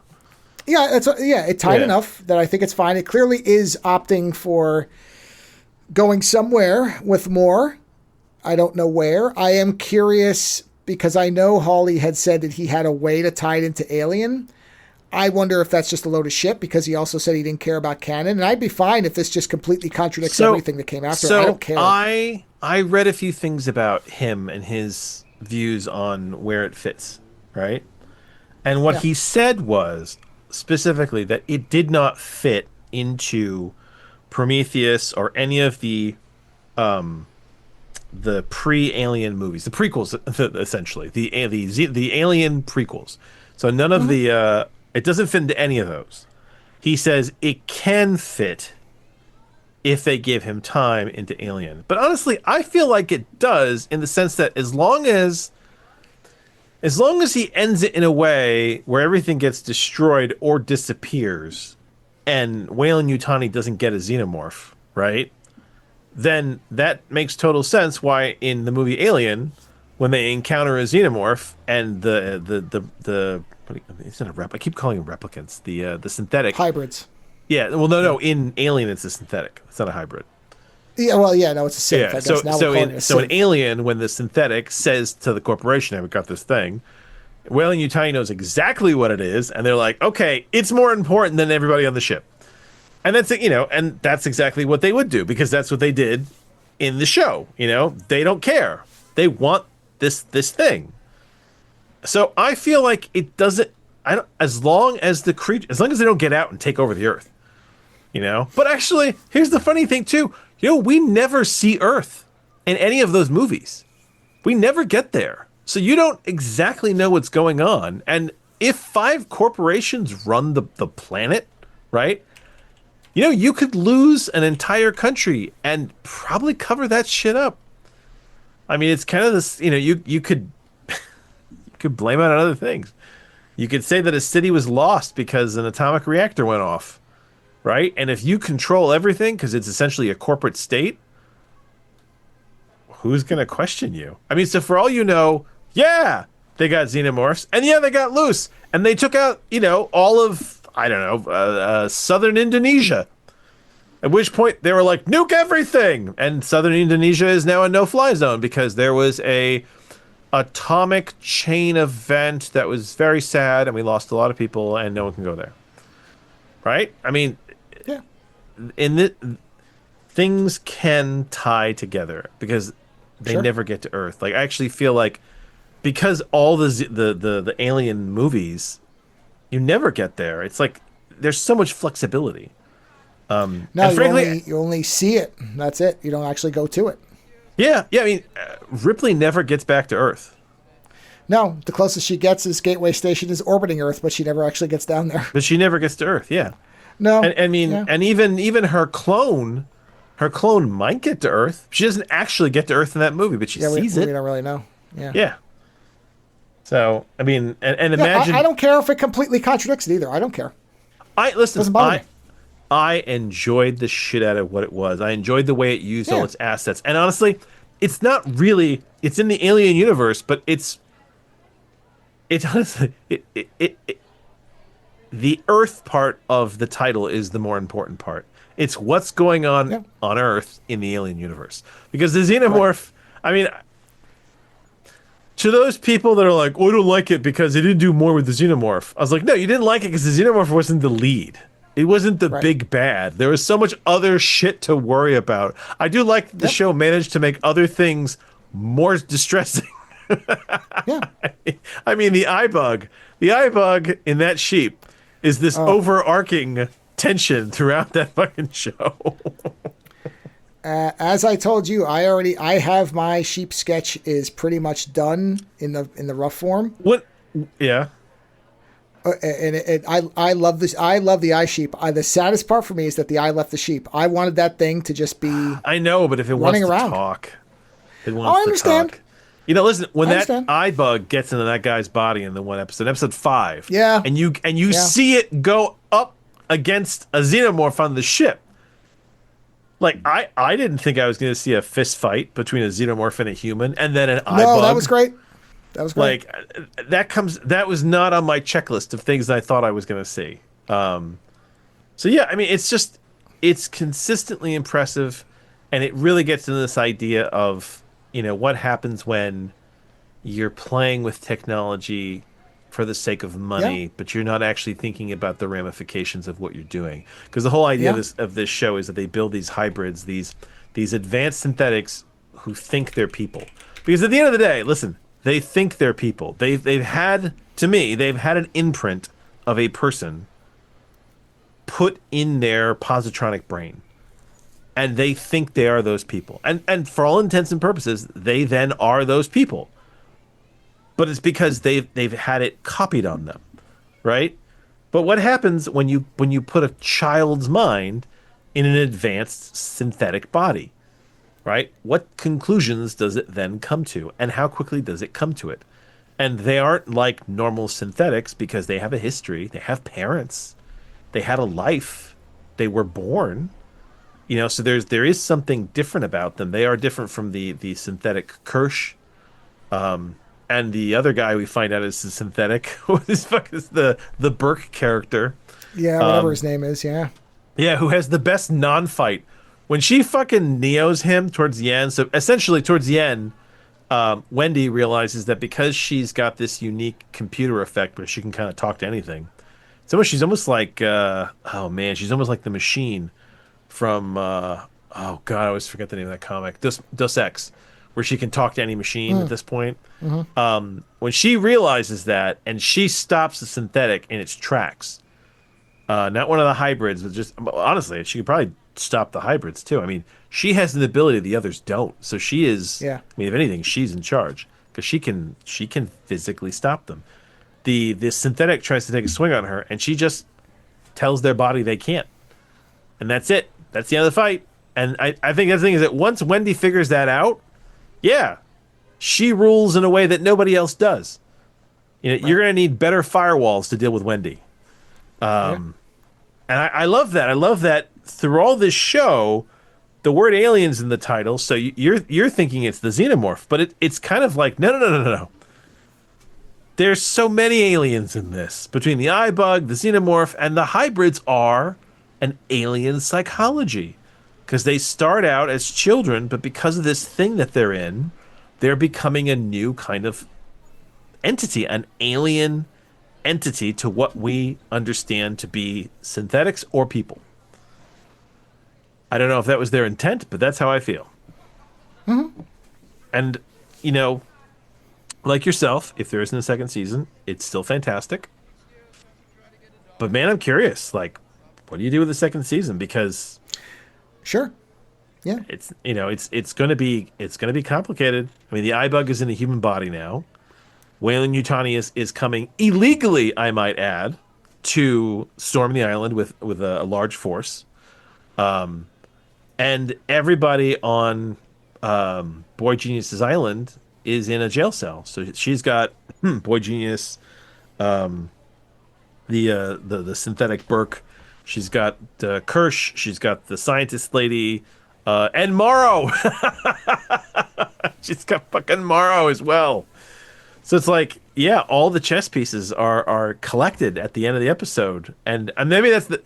Yeah, it tied enough that I think it's fine. It clearly is opting for going somewhere with more. I don't know where. I am curious because I know Hawley had said that he had a way to tie it into Alien. I wonder if that's just a load of shit because he also said he didn't care about canon. And I'd be fine if this just completely contradicts everything that came after. I don't care. I read a few things about him and his views on where it fits, right? And what he said was specifically that it did not fit into Prometheus or any of the pre-Alien movies, the prequels, essentially, the Alien prequels. So none of the it doesn't fit into any of those. He says it can fit if they give him time into Alien. But honestly, I feel like it does in the sense that as long as he ends it in a way where everything gets destroyed or disappears and Weyland-Yutani doesn't get a xenomorph, right? Then that makes total sense why in the movie Alien, when they encounter a xenomorph and it's not I keep calling them replicants, the synthetic hybrids. Yeah, well, no, in Alien it's a synthetic. It's not a hybrid. Yeah, well, yeah, no, it's a synth. Yeah, I guess. So in Alien, when the synthetic says to the corporation, "Hey, we got this thing," Weyland-Yutani knows exactly what it is, and they're like, "Okay, it's more important than everybody on the ship." And that's and that's exactly what they would do because that's what they did in the show. They don't care. They want this thing. So I feel like it doesn't. As long as they don't get out and take over the Earth, But actually, here's the funny thing too. We never see Earth in any of those movies. We never get there, so you don't exactly know what's going on. And if 5 corporations run the planet, right? You could lose an entire country and probably cover that shit up. I mean, it's kind of this. You could blame it on other things. You could say that a city was lost because an atomic reactor went off, right? And if you control everything because it's essentially a corporate state, who's going to question you? I mean, so for all you know, yeah, they got xenomorphs, and yeah, they got loose, and they took out, all of, southern Indonesia. At which point they were like, nuke everything! And southern Indonesia is now a no-fly zone because there was a atomic chain event that was very sad, and we lost a lot of people, and no one can go there. Right? I mean, yeah. Things can tie together because they never get to Earth. Like, I actually feel like because all the Alien movies, you never get there. It's like there's so much flexibility. No, frankly, you only see it. That's it. You don't actually go to it. Yeah. I mean, Ripley never gets back to Earth. No, the closest she gets is Gateway Station is orbiting Earth, but she never actually gets down there. But she never gets to Earth. Yeah. No. And even her clone might get to Earth. She doesn't actually get to Earth in that movie, but she sees it. We don't really know. Yeah. Yeah. So I mean, and imagine. I don't care if it completely contradicts it either. I don't care. Listen. Doesn't bother me. I enjoyed the shit out of what it was. I enjoyed the way it used all its assets. And honestly, it's not really, it's in the Alien universe, but it's honestly, the Earth part of the title is the more important part. It's what's going on Earth in the Alien universe. Because the Xenomorph, I mean, to those people that are like, oh, I don't like it because they didn't do more with the Xenomorph. I was like, no, you didn't like it because the Xenomorph wasn't the lead. It wasn't the big bad. There was so much other shit to worry about. I do like that the show managed to make other things more distressing. I mean, the eye bug in that sheep is this overarching tension throughout that fucking show. As I told you, I have my sheep sketch is pretty much done in the rough form. What? Yeah. I love this. I love the eye sheep. The saddest part for me is that the eye left the sheep. I wanted that thing to just be. I know, but if it wants to talk, it wants I understand. to talk. You know, listen. When that eye bug gets into that guy's body in the one episode 5, and you see it go up against a xenomorph on the ship. Like I didn't think I was going to see a fist fight between a xenomorph and a human, and then an eye bug. No, that was great. That was great. Like that was not on my checklist of things I thought I was going to see. So yeah, I mean, it's consistently impressive, and it really gets into this idea of, you know, what happens when you're playing with technology for the sake of money, but you're not actually thinking about the ramifications of what you're doing. Because the whole idea of this show is that they build these hybrids, these advanced synthetics who think they're people. Because at the end of the day, listen. They think they're people. They've had an imprint of a person put in their positronic brain, and they think they are those people. And for all intents and purposes, they then are those people. But it's because they've had it copied on them, right? But what happens when you put a child's mind in an advanced synthetic body? Right? What conclusions does it then come to? And how quickly does it come to it? And they aren't like normal synthetics because they have a history. They have parents. They had a life. They were born. You know, so there is something different about them. They are different from the synthetic Kirsch. And the other guy we find out is the synthetic. What the fuck is the Burke character? Yeah, whatever his name is, yeah. Yeah, who has the best non-fight. When she fucking Neos him towards the end, so essentially towards the end, Wendy realizes that because she's got this unique computer effect where she can kind of talk to anything, she's almost like, she's almost like the Machine from, I always forget the name of that comic, Dos Ex, where she can talk to any machine at this point. Mm-hmm. When she realizes that, and she stops the synthetic in its tracks, not one of the hybrids, but just, honestly, she could probably stop the hybrids too. I mean, she has an ability the others don't. So she is, I mean, if anything, she's in charge because she can physically stop them. The synthetic tries to take a swing on her, and she just tells their body they can't. And that's it. That's the end of the fight. And I think that's the thing is that once Wendy figures that out, she rules in a way that nobody else does. You know, you're going to need better firewalls to deal with Wendy. And I love that. I love that through all this show, the word alien's in the title, so you're thinking it's the xenomorph, but it's kind of like, no. There's so many aliens in this. Between the eye bug, the xenomorph, and the hybrids are an alien psychology. Because they start out as children, but because of this thing that they're in, they're becoming a new kind of entity, an alien entity to what we understand to be synthetics or people. I don't know if that was their intent, but that's how I feel. Mm-hmm. And, you know, like yourself, if there isn't a second season, it's still fantastic. But man, I'm curious, like, what do you do with the second season? Because sure. Yeah. It's, you know, it's going to be complicated. I mean, the eye bug is in the human body now. Weyland-Yutani is coming illegally, I might add, to storm the island with a large force. And everybody on Boy Genius's island is in a jail cell. So she's got Boy Genius, the synthetic Burke, She's got Kirsch. She's got the scientist lady, and Morrow. She's got fucking Morrow as well. So it's like, yeah, all the chess pieces are collected at the end of the episode, and maybe that's the.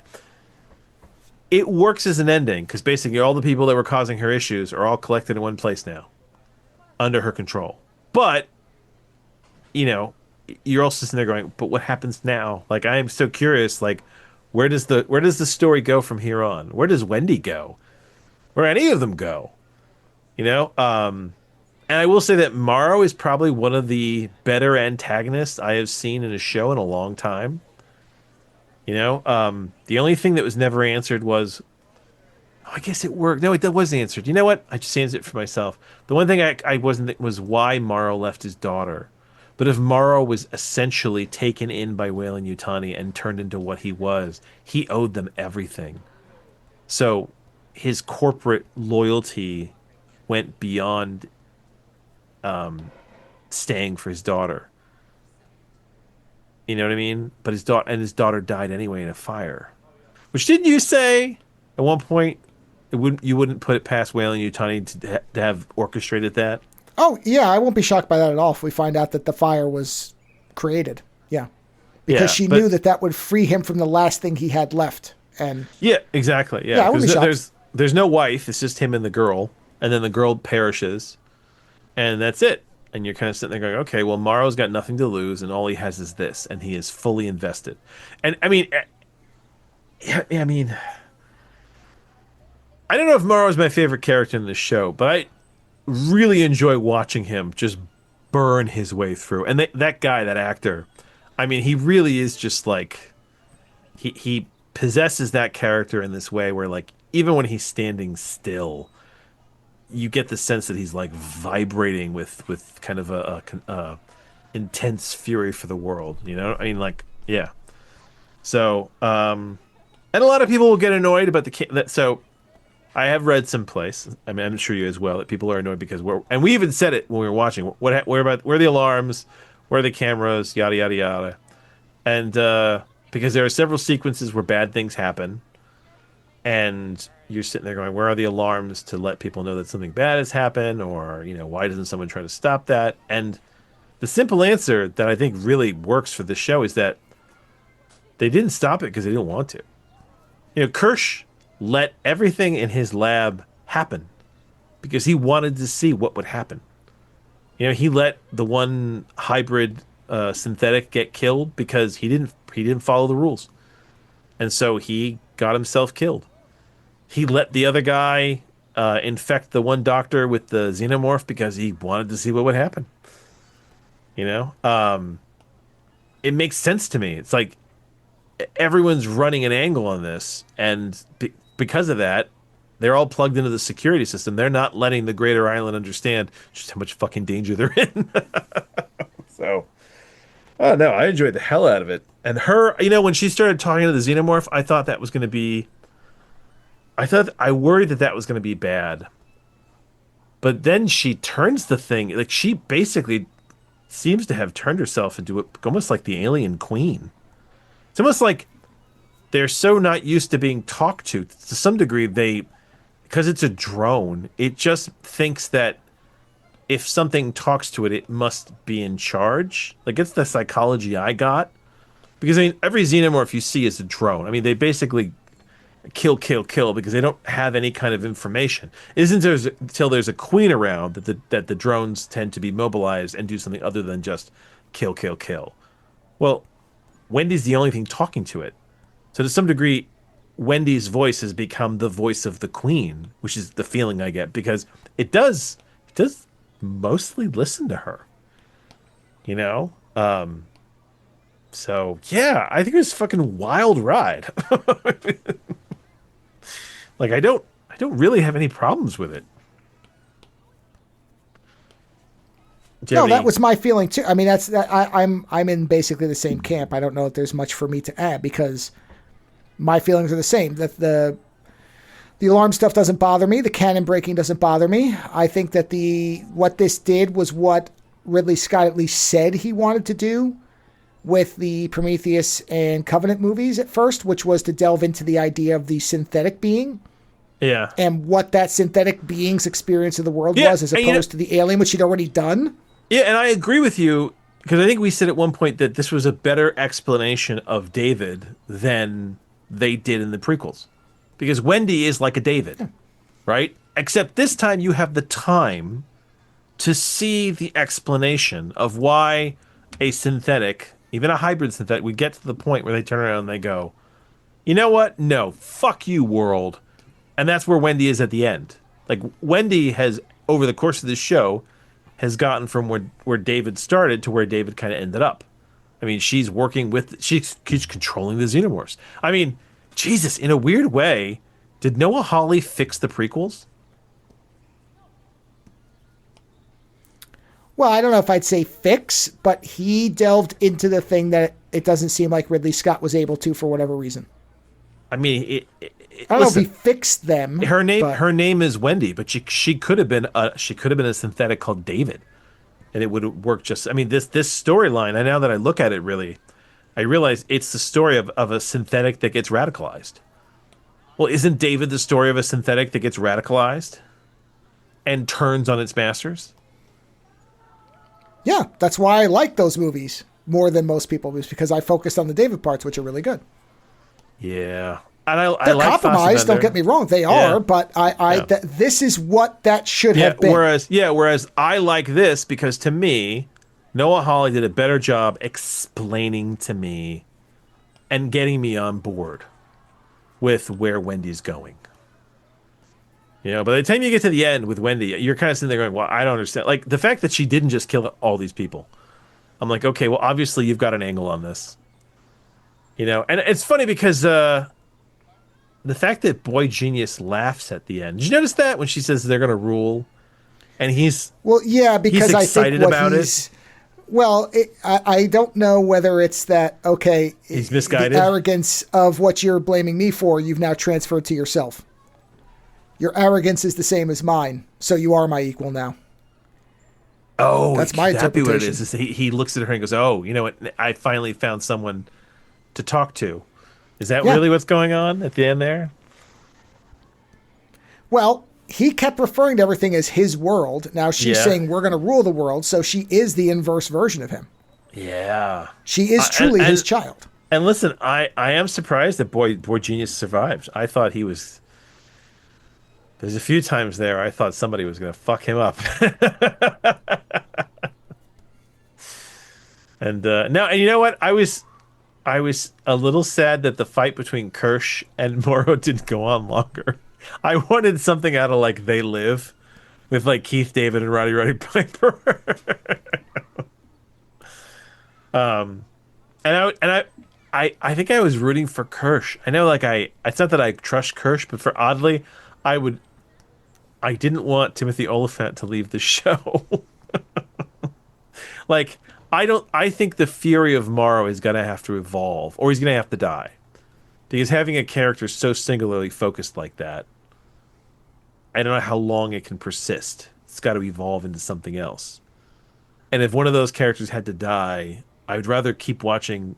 It works as an ending because basically all the people that were causing her issues are all collected in one place now, under her control. But, you know, you're also sitting there going, but what happens now? Like, I am so curious. Like, where does the story go from here on? Where does Wendy go? Where any of them go? You know. And I will say that Morrow is probably one of the better antagonists I have seen in a show in a long time. You know, the only thing that was never answered was, oh, I guess it worked. No, it was answered. You know what? I just answered it for myself. The one thing I wasn't was why Morrow left his daughter. But if Morrow was essentially taken in by Weyland Yutani and turned into what he was, he owed them everything. So his corporate loyalty went beyond staying for his daughter. You know what I mean? But his daughter died anyway in a fire. Which didn't you say at one point you wouldn't put it past Weyland Yutani to have orchestrated that? Oh, yeah, I won't be shocked by that at all if we find out that the fire was created. Yeah. Because she knew that would free him from the last thing he had left. And yeah, exactly. Yeah, I wouldn't be shocked. There's no wife, it's just him and the girl, and then the girl perishes, and that's it. And you're kind of sitting there going, okay, well, Morrow's got nothing to lose, and all he has is this, and he is fully invested. And I mean, I don't know if Morrow's my favorite character in this show, but I really enjoy watching him just burn his way through. And that guy, that actor, I mean, he really is just like, he possesses that character in this way where, like, even when he's standing still, you get the sense that he's like vibrating with kind of a intense fury for the world, you know? I mean, like, yeah. So, and a lot of people will get annoyed about so I have read someplace, I mean, I'm sure you as well, that people are annoyed because and we even said it when we were watching, where are the alarms, where are the cameras, yada, yada, yada. And, because there are several sequences where bad things happen, and you're sitting there going, where are the alarms to let people know that something bad has happened? Or, you know, why doesn't someone try to stop that? And the simple answer that I think really works for this show is that they didn't stop it because they didn't want to. You know, Kirsch let everything in his lab happen because he wanted to see what would happen. You know, he let the one hybrid synthetic get killed because he didn't follow the rules. And so he got himself killed. He let the other guy infect the one doctor with the xenomorph because he wanted to see what would happen. You know? It makes sense to me. It's like everyone's running an angle on this, and because of that, they're all plugged into the security system. They're not letting the Greater Island understand just how much fucking danger they're in. So, oh no, I enjoyed the hell out of it. And her, you know, when she started talking to the xenomorph, I thought that was going to be... I worried that was going to be bad. But then she turns the thing, like she basically seems to have turned herself into almost like the alien queen. It's almost like they're so not used to being talked to some degree, because it's a drone, it just thinks that if something talks to it, it must be in charge. Like, it's the psychology I got. Because, I mean, every xenomorph you see is a drone. I mean, they basically kill because they don't have any kind of information. It isn't until there's a queen around that the drones tend to be mobilized and do something other than just kill. Well, Wendy's the only thing talking to it. So to some degree, Wendy's voice has become the voice of the queen, which is the feeling I get, because it does mostly listen to her. You know? So yeah, I think it was a fucking wild ride. Like, I don't really have any problems with it. No, that was my feeling too. I mean, I'm in basically the same camp. I don't know if there's much for me to add because my feelings are the same. That the alarm stuff doesn't bother me. The cannon breaking doesn't bother me. I think that what this did was what Ridley Scott at least said he wanted to do. with the Prometheus and Covenant movies at first, which was to delve into the idea of the synthetic being. Yeah. And what that synthetic being's experience of the world was, as opposed to the alien, which she'd already done. Yeah, and I agree with you, because I think we said at one point that this was a better explanation of David than they did in the prequels. Because Wendy is like a David, right? Except this time you have the time to see the explanation of why a synthetic, even a hybrid synthetic, we get to the point where they turn around and they go, you know what? No, fuck you, world. And that's where Wendy is at the end. Like, Wendy has, over the course of this show, has gotten from where David started to where David kind of ended up. I mean, she's working with, she's controlling the Xenomorphs. I mean, Jesus, in a weird way, did Noah Hawley fix the prequels? Well, I don't know if I'd say fix, but he delved into the thing that it doesn't seem like Ridley Scott was able to for whatever reason. I mean, I don't know if he fixed them. Her name is Wendy, but she could have been a synthetic called David, and it would work just. I mean, this storyline. And now that I look at it, really, I realize it's the story of a synthetic that gets radicalized. Well, isn't David the story of a synthetic that gets radicalized and turns on its masters? Yeah, that's why I like those movies more than most people, is because I focused on the David parts, which are really good. Yeah, and they're like compromised. Don't get me wrong, they are, but this is what that should have been. Whereas I like this because to me, Noah Hawley did a better job explaining to me and getting me on board with where Wendy's going. You know, by the time you get to the end with Wendy, you're kind of sitting there going, well, I don't understand. Like, the fact that she didn't just kill all these people. I'm like, okay, well, obviously you've got an angle on this. You know, and it's funny because the fact that Boy Genius laughs at the end. Did you notice that when she says they're going to rule? And he's... Well, yeah, because he's excited about it. Well, I don't know whether it's that, okay... He's misguided? The arrogance of what you're blaming me for, you've now transferred to yourself. Your arrogance is the same as mine, so you are my equal now. Oh, that's my interpretation. What it is he looks at her and goes, "Oh, you know what? I finally found someone to talk to." Is that really what's going on at the end there? Well, he kept referring to everything as his world. Now she's saying we're going to rule the world, so she is the inverse version of him. Yeah, she is truly his child. And listen, I am surprised that Boy Genius survived. I thought he was. There's a few times there I thought somebody was going to fuck him up. And you know what? I was a little sad that the fight between Kirsch and Morrow didn't go on longer. I wanted something out of like They Live with like Keith David and Roddy Piper. And I think I was rooting for Kirsch. I know like it's not that I trust Kirsch, but for oddly I didn't want Timothy Olyphant to leave the show. Like, I think the Fury of Morrow is going to have to evolve, or he's going to have to die. Because having a character so singularly focused like that, I don't know how long it can persist. It's got to evolve into something else. And if one of those characters had to die, I would rather keep watching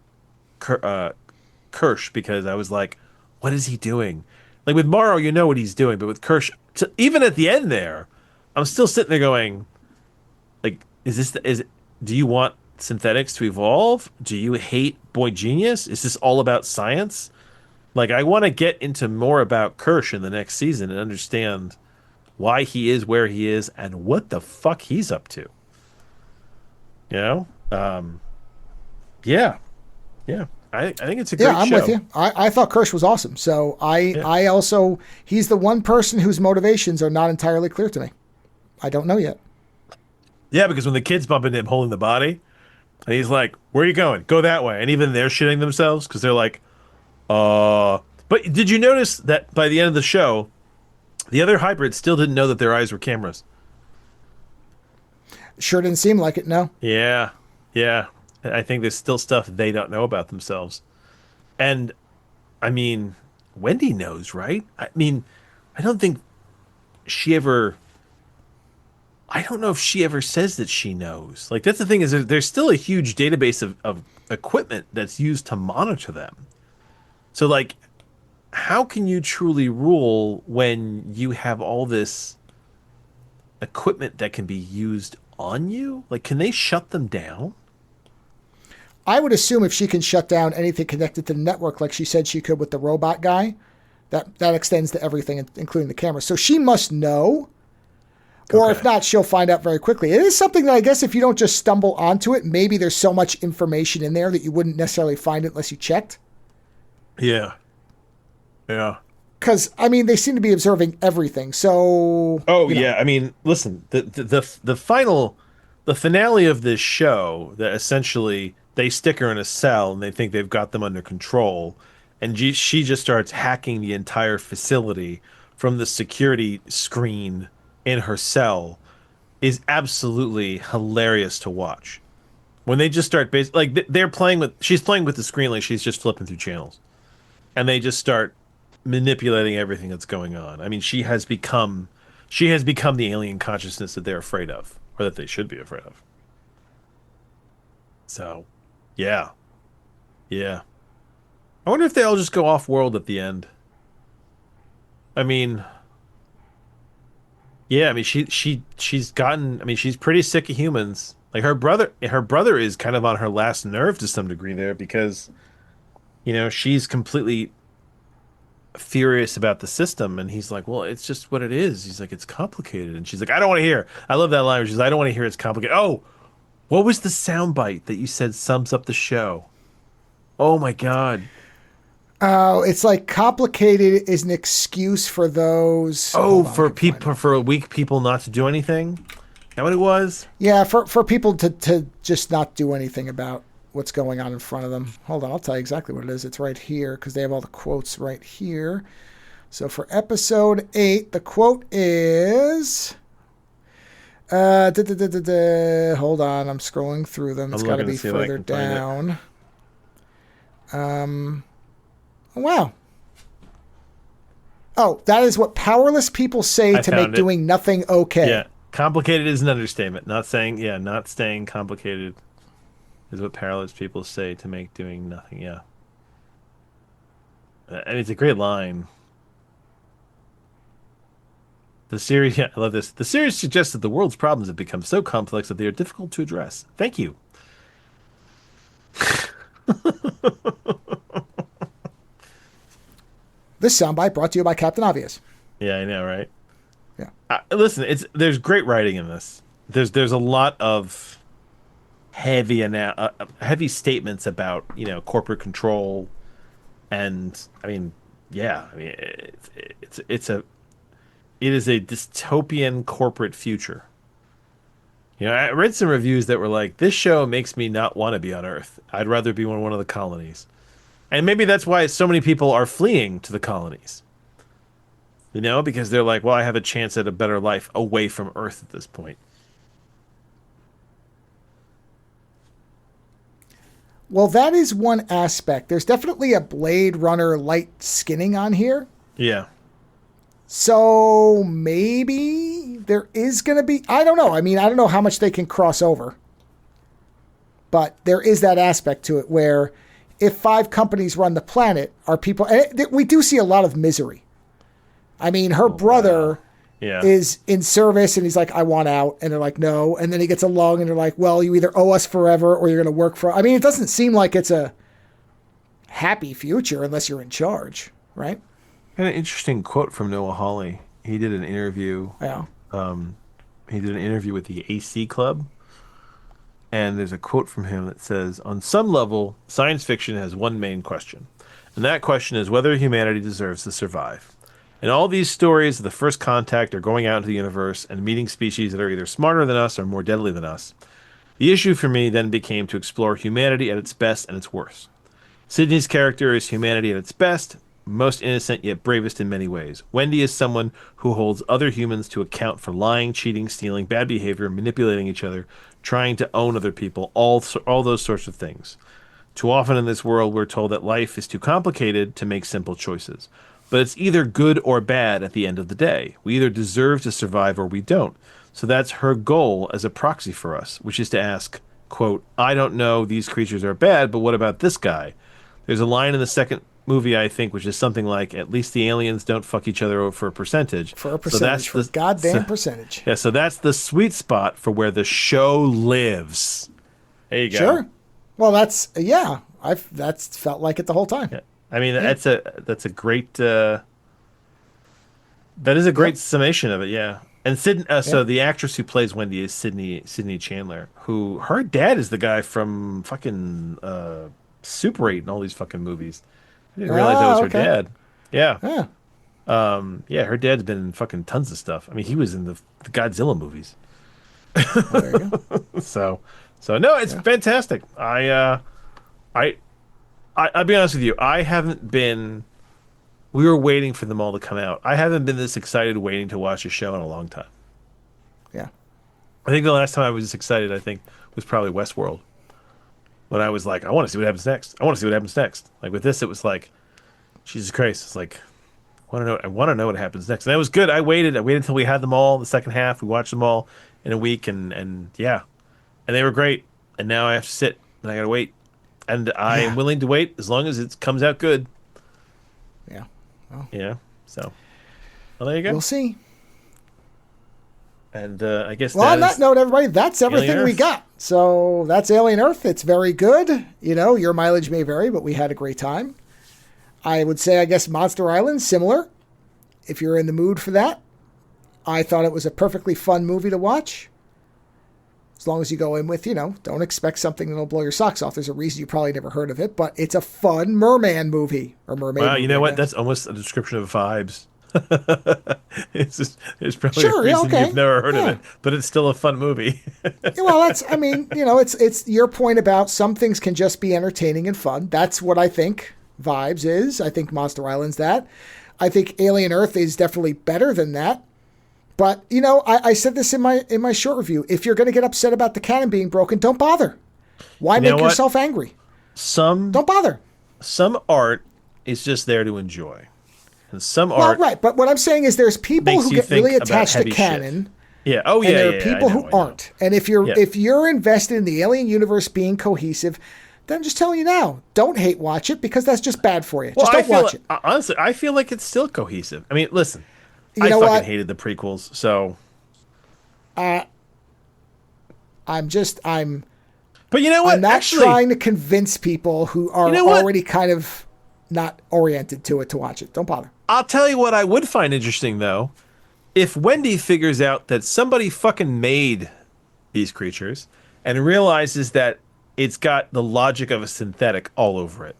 Kirsch, because I was like, what is he doing? Like with Morrow, you know what he's doing, but with Kirsch, even at the end there, I'm still sitting there going, like, do you want synthetics to evolve? Do you hate Boy Genius? Is this all about science? Like, I want to get into more about Kirsch in the next season and understand why he is where he is and what the fuck he's up to. You know? Yeah. I think it's a great show. Yeah, I'm with you. I thought Kirsch was awesome. So I also, he's the one person whose motivations are not entirely clear to me. I don't know yet. Yeah, because when the kids bump into him holding the body, and he's like, where are you going? Go that way. And even they're shitting themselves because they're like, But did you notice that by the end of the show, the other hybrids still didn't know that their eyes were cameras? Sure didn't seem like it, no. Yeah. I think there's still stuff they don't know about themselves. And, I mean, Wendy knows, right? I mean, I don't think she ever... I I don't know if she ever says that she knows. Like, that's the thing, is there's still a huge database of equipment that's used to monitor them. So, like, how can you truly rule when you have all this equipment that can be used on you? Like, can they shut them down? I would assume if she can shut down anything connected to the network, like she said she could with the robot guy, that extends to everything, including the camera. So she must know. Or if not, she'll find out very quickly. It is something that I guess if you don't just stumble onto it, maybe there's so much information in there that you wouldn't necessarily find it unless you checked. Yeah. Yeah. Because, I mean, they seem to be observing everything. So. Oh, yeah. I mean, listen, the finale of this show, that essentially they stick her in a cell and they think they've got them under control. And she just starts hacking the entire facility from the security screen in her cell, is absolutely hilarious to watch. When they just start she's playing with the screen like she's just flipping through channels, and they just start manipulating everything that's going on. I mean, she has become the alien consciousness that they're afraid of, or that they should be afraid of. So, yeah. I wonder if they all just go off world at the end. I mean, yeah, I mean, she's gotten. I mean, she's pretty sick of humans. Like, her brother is kind of on her last nerve to some degree there, because, she's completely furious about the system, and he's like, well, it's just what it is. He's like, it's complicated, and she's like, I don't want to hear. I love that line where she's like, I don't want to hear it's complicated. Oh, what was the soundbite that you said sums up the show? Oh my God. Oh, it's like complicated is an excuse for those. Oh, for weak people not to do anything? Is that what it was? Yeah, for people to just not do anything about what's going on in front of them. Hold on, I'll tell you exactly what it is. It's right here because they have all the quotes right here. So for episode 8, the quote is... hold on, I'm scrolling through them. It's got to be further down. Wow. Oh, that is what powerless people say to make doing nothing okay. Yeah, complicated is an understatement. Not staying complicated is what powerless people say to make doing nothing. Yeah. I mean, it's a great line. The series, I love this. The series suggests that the world's problems have become so complex that they are difficult to address. Thank you. This soundbite brought to you by Captain Obvious. Yeah, I know, right? Yeah. Listen, there's great writing in this. There's a lot of heavy statements about corporate control, and I mean, yeah, I mean it is a dystopian corporate future. I read some reviews that were like, this show makes me not want to be on Earth. I'd rather be on one of the colonies. And maybe that's why so many people are fleeing to the colonies. Because they're like, well, I have a chance at a better life away from Earth at this point. Well, that is one aspect. There's definitely a Blade Runner light skinning on here. Yeah. So maybe there is going to be... I don't know. I mean, I don't know how much they can cross over. But there is that aspect to it where... if 5 companies run the planet, are people... we do see a lot of misery. I mean, her brother is in service, and he's like, I want out. And they're like, no. And then he gets along, and they're like, well, you either owe us forever, or you're going to work for... I mean, it doesn't seem like it's a happy future unless you're in charge, right? Got an interesting quote from Noah Hawley. He did an interview. Yeah. He did an interview with the AC Club. And there's a quote from him that says, on some level, science fiction has one main question. And that question is whether humanity deserves to survive. And all these stories of the first contact are going out into the universe and meeting species that are either smarter than us or more deadly than us. The issue for me then became to explore humanity at its best and its worst. Sydney's character is humanity at its best, most innocent yet bravest in many ways. Wendy is someone who holds other humans to account for lying, cheating, stealing, bad behavior, manipulating each other, trying to own other people, all those sorts of things. Too often in this world, we're told that life is too complicated to make simple choices. but it's either good or bad at the end of the day. We either deserve to survive or we don't. So that's her goal as a proxy for us, which is to ask, quote, I don't know these creatures are bad, but what about this guy? There's a line in the second movie, I think, which is something like, at least the aliens don't fuck each other over for a percentage. For a percentage, so that's the goddamn percentage. Yeah, so that's the sweet spot for where the show lives. There you go. Sure. Well, that's, that's felt like it the whole time. Yeah. I mean, that's a great, that is a great summation of it, yeah. And so the actress who plays Wendy is Sydney Chandler, who her dad is the guy from fucking Super 8 and all these fucking movies. I didn't realize that was her dad. Yeah. Yeah. Her dad's been in fucking tons of stuff. I mean, he was in the Godzilla movies. Well, there you go. So no, it's fantastic. I'll be honest with you. I haven't been. We were waiting for them all to come out. I haven't been this excited waiting to watch a show in a long time. Yeah. I think the last time I was excited, was probably Westworld. When I was like, I want to see what happens next. Like with this, it was like, Jesus Christ. It's like, I want to know what happens next. And that was good. I waited until we had them all, the second half. We watched them all in a week and yeah. And they were great. And now I have to sit and I got to wait. And I am willing to wait as long as it comes out good. Yeah. Well, yeah. So, well, there you go. We'll see. And I guess on that note, everybody, that's everything we got. So that's Alien Earth. It's very good. You know, your mileage may vary, but we had a great time. I would say, I guess, Monster Island, similar. If you're in the mood for that. I thought it was a perfectly fun movie to watch. As long as you go in with, don't expect something that'll blow your socks off. There's a reason you probably never heard of it, but it's a fun merman movie or mermaid. Wow, movie, you know what? That's almost a description of vibes. There's probably a reason you've never heard of it, but it's still a fun movie. Well, it's your point about some things can just be entertaining and fun. That's what I think Vibes is. I think Monster Island's that. I think Alien Earth is definitely better than that. But, I said this in my short review. If you're going to get upset about the canon being broken, don't bother. Why make yourself angry? Don't bother. Some art is just there to enjoy. And some art. Well, right. But what I'm saying is there's people who get really attached to canon. Shit. Yeah. Oh, yeah. And there are people who aren't. And if you're invested in the alien universe being cohesive, then I'm just telling you now, don't hate watch it because that's just bad for you. Just don't watch it. Honestly, I feel like it's still cohesive. I mean, listen. I fucking hated the prequels, so. I'm. But you know what? I'm not trying to convince people who are already kind of not oriented to it to watch it. Don't bother. I'll tell you what I would find interesting, though. If Wendy figures out that somebody fucking made these creatures and realizes that it's got the logic of a synthetic all over it.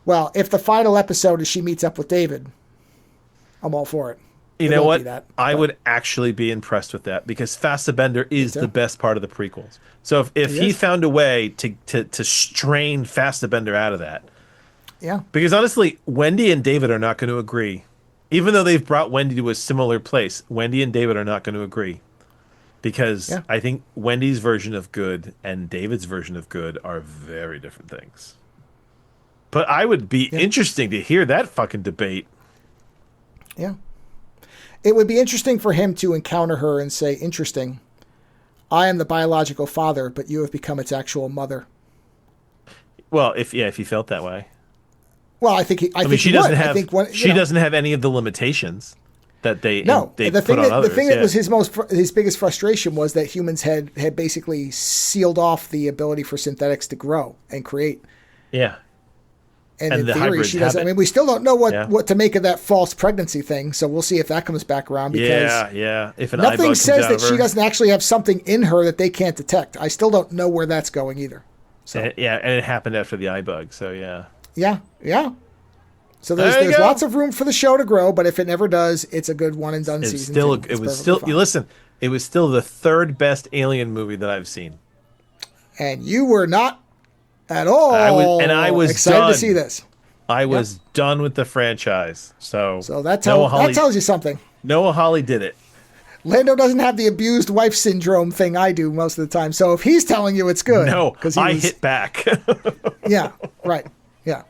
Well, if the final episode is she meets up with David, I'm all for it. You know what? I would actually be impressed with that because Fassbender is the best part of the prequels. So if he found a way to strain Fassbender out of that. Yeah. Because honestly, Wendy and David are not going to agree. Even though they've brought Wendy to a similar place, Wendy and David are not going to agree. Because I think Wendy's version of good and David's version of good are very different things. But I would be interesting to hear that fucking debate. Yeah. It would be interesting for him to encounter her and say, interesting, I am the biological father, but you have become its actual mother. Well, if he felt that way. Well, I think she doesn't have doesn't have any of the limitations that they put on others. The thing that was his biggest frustration was that humans had basically sealed off the ability for synthetics to grow and create. Yeah. And in theory, she doesn't. I mean, we still don't know what to make of that false pregnancy thing. So we'll see if that comes back around. Because if an nothing says that she doesn't actually have something in her that they can't detect. I still don't know where that's going either. So and it happened after the eye bug. So yeah. So there's lots of room for the show to grow, but if it never does, it's a good one and done season. It was still the third best Alien movie that I've seen. And you were not at all. I was excited to see this. I was done with the franchise. So that tells you something. Noah Hawley did it. Lando doesn't have the abused wife syndrome thing I do most of the time. So if he's telling you it's good, I hit back. Yeah. Right. Yeah.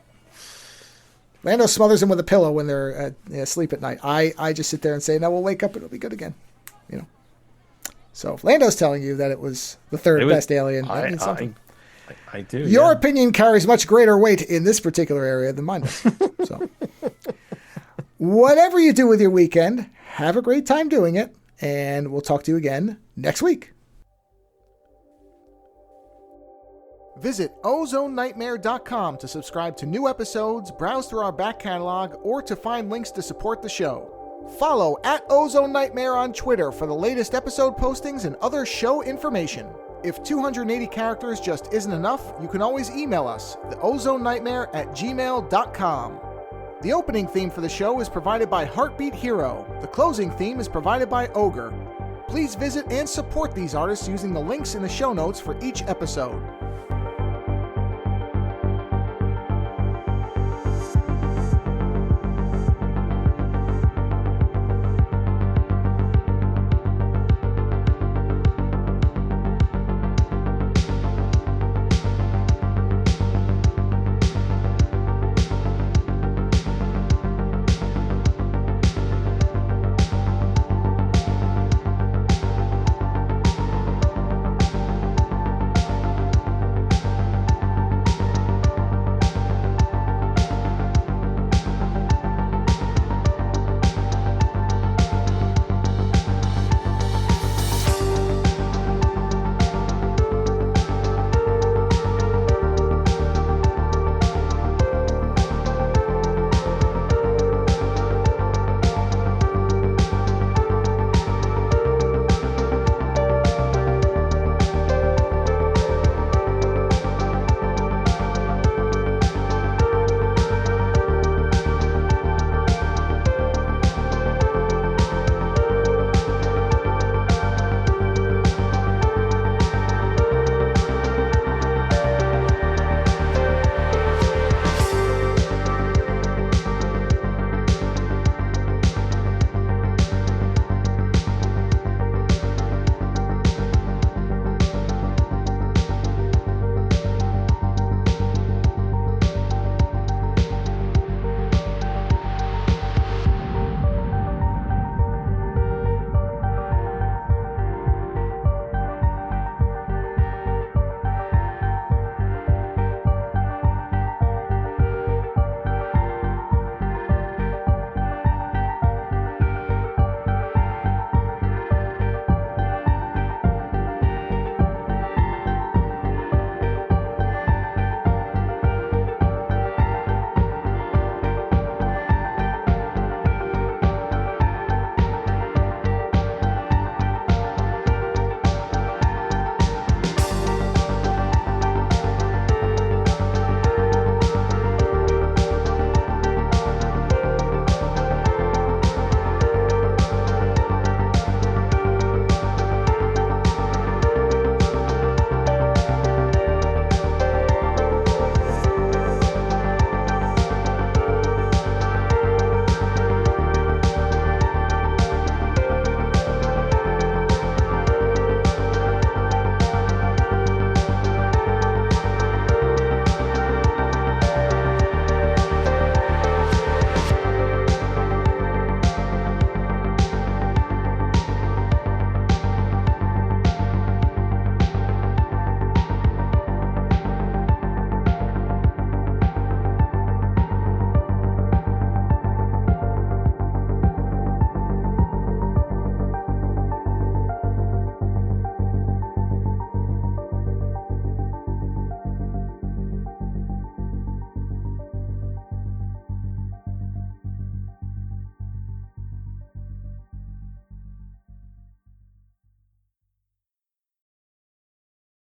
Lando smothers them with a pillow when they're asleep at night. I just sit there and say, no, we'll wake up. It'll be good again. You know. So if Lando's telling you that it was the third best Alien, that means something. I do. Your opinion carries much greater weight in this particular area than mine does. So, whatever you do with your weekend, have a great time doing it, and we'll talk to you again next week. Visit OzoneNightmare.com to subscribe to new episodes, browse through our back catalog, or to find links to support the show. Follow @OzoneNightmare on Twitter for the latest episode postings and other show information. If 280 characters just isn't enough, you can always email us, theozonenightmare@gmail.com. The opening theme for the show is provided by Heartbeat Hero. The closing theme is provided by Ogre. Please visit and support these artists using the links in the show notes for each episode.